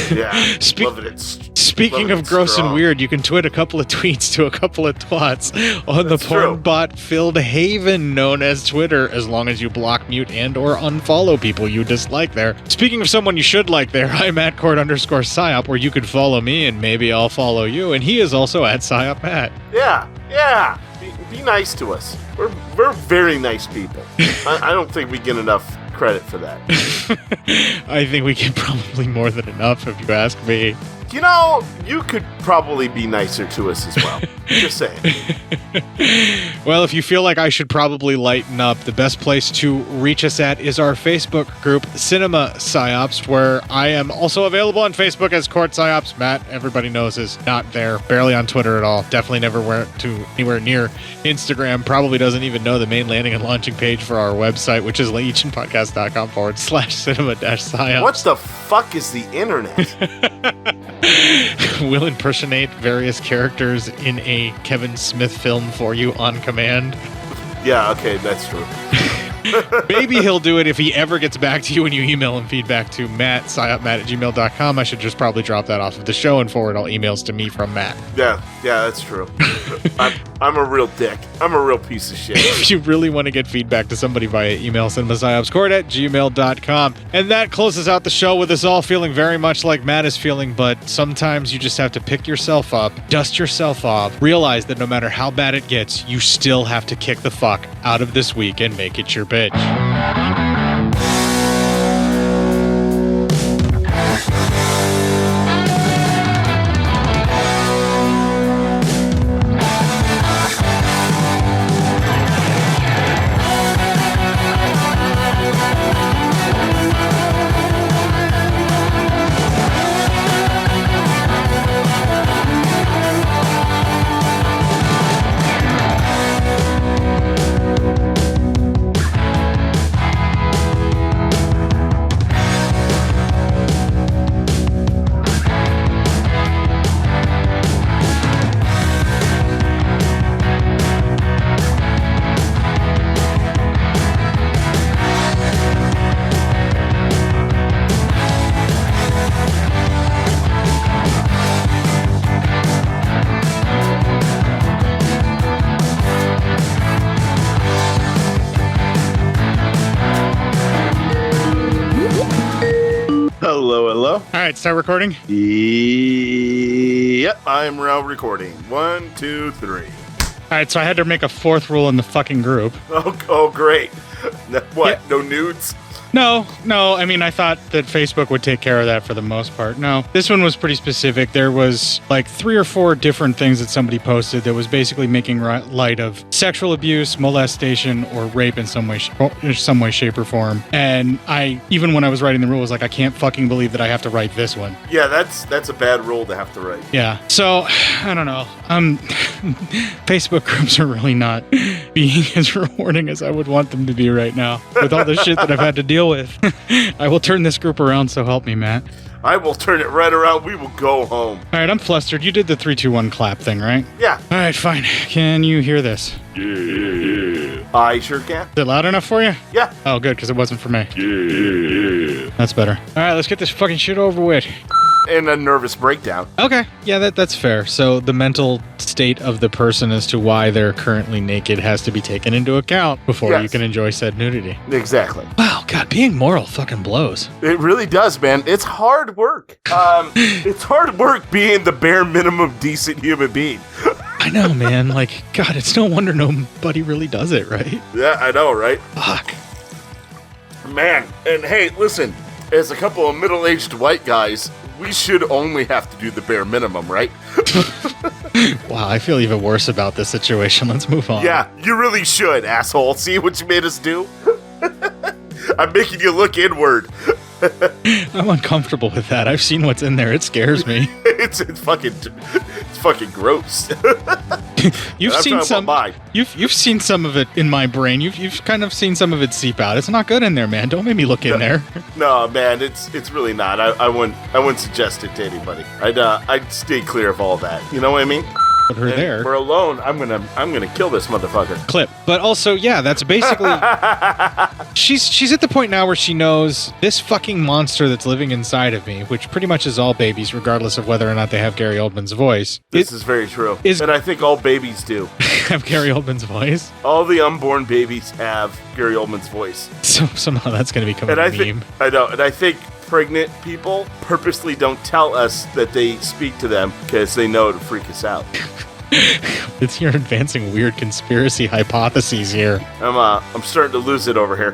Yeah. Loving it. Speaking of gross and weird, you can tweet a couple of tweets to a couple of twats on the porn bot-filled haven known as Twitter, as long as you block, mute, and or unfollow people you dislike there. Speaking of someone you should like there, I'm at @Court_Psyop, where you could follow me and maybe I'll follow you, and he is also at Psyop Matt. Yeah. Be nice to us. We're very nice people. I don't think we get enough credit for that. I think we get probably more than enough, if you ask me. You know, you could probably be nicer to us as well. Just saying. Well, if you feel like I should probably lighten up, the best place to reach us at is our Facebook group, Cinema Psyops, where I am also available on Facebook as Court Psyops. Matt, everybody knows, is not there. Barely on Twitter at all. Definitely never went to anywhere near Instagram. Probably doesn't even know the main landing and launching page for our website, which is legionpodcast.com/cinema-psyops. What the fuck is the internet? Will impersonate various characters in a Kevin Smith film for you on command. Yeah, okay, that's true. Maybe he'll do it if he ever gets back to you when you email him feedback to psyopmatt@gmail.com. I should just probably drop that off of the show and forward all emails to me from Matt. Yeah, that's true. I'm a real dick. I'm a real piece of shit. If you really want to get feedback to somebody via email, cinemapsyopscourt@gmail.com. And that closes out the show with us all feeling very much like Matt is feeling, but sometimes you just have to pick yourself up, dust yourself off, realize that no matter how bad it gets, you still have to kick the fuck out of this week and make it your bitch. Hello. All right, start recording. Yep, I'm now recording. 1, 2, 3. All right, so I had to make a fourth rule in the fucking group. Oh great. What? Yeah. No nudes? No. I mean, I thought that Facebook would take care of that for the most part. No, this one was pretty specific. There was like 3 or 4 different things that somebody posted that was basically making light of sexual abuse, molestation, or rape in some way, shape, or form. And I, even when I was writing the rule, was like, I can't fucking believe that I have to write this one. Yeah, that's a bad rule to have to write. Yeah. So I don't know. Facebook groups are really not being as rewarding as I would want them to be right now with all the shit that I've had to deal with. I will turn this group around, so help me, Matt. I will turn it right around. We will go home. All right, I'm flustered. You did the 3, 2, 1 clap thing, right? Yeah. All right, fine. Can you hear this? Yeah. I sure can. Is it loud enough for you? Yeah. Oh, good, because it wasn't for me. Yeah. That's better. All right, let's get this fucking shit over with. And a nervous breakdown. Okay, yeah, that's fair. So the mental state of the person as to why they're currently naked has to be taken into account before you can enjoy said nudity. Exactly. Wow, God, being moral fucking blows. It really does, man. It's hard work. It's hard work being the bare minimum decent human being. I know, man. Like, God, it's no wonder nobody really does it, right? Yeah, I know, right? Fuck. Man, and hey, listen, as a couple of middle-aged white guys, we should only have to do the bare minimum, right? Wow, I feel even worse about this situation. Let's move on. Yeah, you really should, asshole. See what you made us do? I'm making you look inward. I'm uncomfortable with that. I've seen what's in there. It scares me. It's fucking gross. You've seen some of it in my brain. You've kind of seen some of it seep out. It's not good in there, man. Don't make me look in there. No, man, it's really not. I wouldn't suggest it to anybody. I'd stay clear of all that. You know what I mean? Put her there. We're alone. I'm gonna kill this motherfucker. Clip. But also, yeah, that's basically she's at the point now where she knows this fucking monster that's living inside of me, which pretty much is all babies, regardless of whether or not they have Gary Oldman's voice. This is very true. And I think all babies do. Have Gary Oldman's voice? All the unborn babies have Gary Oldman's voice. So somehow that's gonna become a meme. I know, and I think pregnant people purposely don't tell us that they speak to them because they know to freak us out. You're advancing weird conspiracy hypotheses here. I'm starting to lose it over here.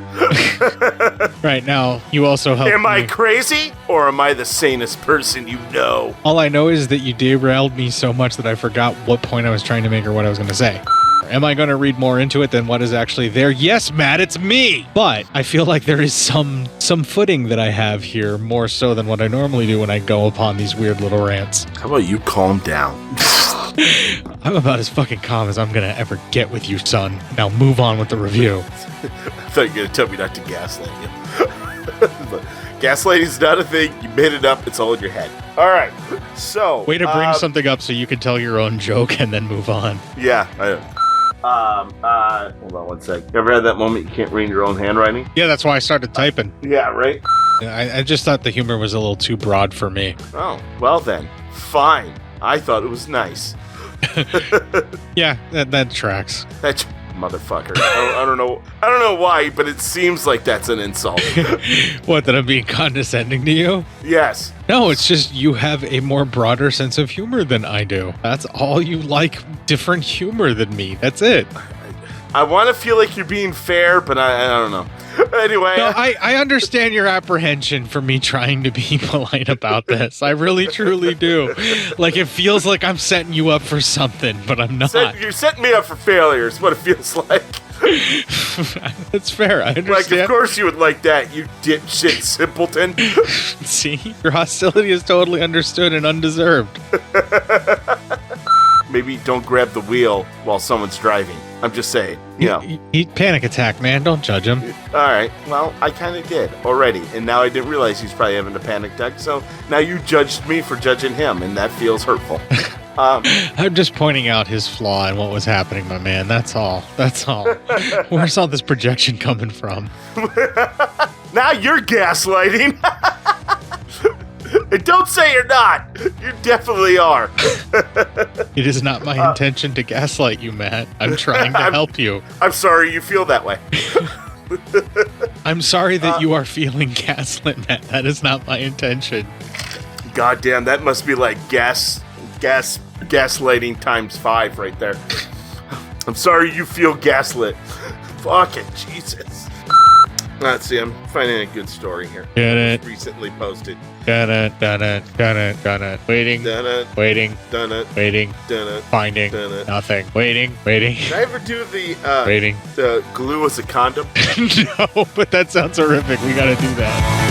Right now, you also help. Am I crazy or am I the sanest person you know? All I know is that you derailed me so much that I forgot what point I was trying to make or what I was going to say. Am I going to read more into it than what is actually there? Yes, Matt, it's me. But I feel like there is some footing that I have here, more so than what I normally do when I go upon these weird little rants. How about you calm down? I'm about as fucking calm as I'm going to ever get with you, son. Now move on with the review. I thought you were going to tell me not to gaslight you. But gaslighting's not a thing. You made it up. It's all in your head. All right. So. Way to bring something up so you can tell your own joke and then move on. Yeah. Hold on one sec. You ever had that moment you can't read your own handwriting? Yeah, that's why I started typing. Yeah, right? I just thought the humor was a little too broad for me. Oh, well then. Fine. I thought it was nice. Yeah, that tracks. That motherfucker. I don't know why, but it seems like that's an insult. What, that I'm being condescending to you? Yes. No, it's just you have a more broader sense of humor than I do. That's all. You like different humor than me. That's it. I want to feel like you're being fair, but I don't know. Anyway. No, I understand your apprehension for me trying to be polite about this. I really, truly do. Like, it feels like I'm setting you up for something, but I'm not. You're setting me up for failure is what it feels like. That's fair. I understand. Like, of course you would like that, you dipshit simpleton. See? Your hostility is totally understood and undeserved. Maybe don't grab the wheel while someone's driving. I'm just saying, you know. He panic attack, man. Don't judge him. All right. Well, I kind of did already, and now I didn't realize he's probably having a panic attack. So now you judged me for judging him, and that feels hurtful. I'm just pointing out his flaw and what was happening, my man. That's all. That's all. Where's all this projection coming from? Now you're gaslighting. And don't say you're not. You definitely are. It is not my intention to gaslight you, Matt. I'm trying to help you. I'm sorry you feel that way. I'm sorry that you are feeling gaslit, Matt. That is not my intention. Goddamn, that must be like gaslighting times 5 right there. I'm sorry you feel gaslit. Fucking Jesus. Let's see, I'm finding a good story here. Get it. Recently posted. Done it. Waiting. Done it. Waiting. Done it. Waiting. Done it. Finding. Done it. Nothing. Waiting. Waiting. Did I ever do the waiting. The glue as a condom? No, but that sounds horrific. We gotta do that.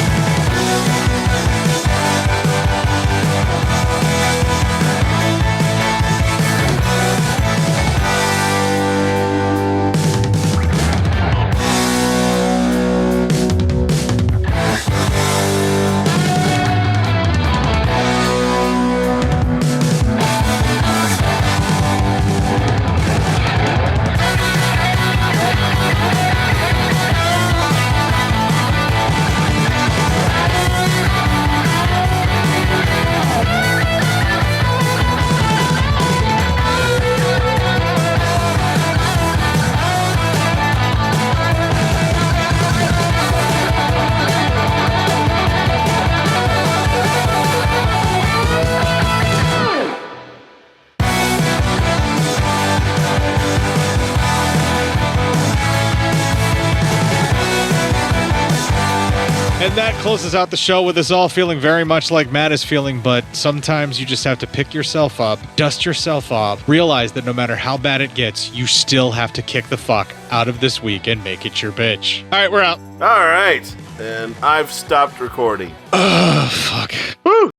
And that closes out the show with us all feeling very much like Matt is feeling, but sometimes you just have to pick yourself up, dust yourself off, realize that no matter how bad it gets, you still have to kick the fuck out of this week and make it your bitch. All right, we're out. All right. And I've stopped recording. Fuck.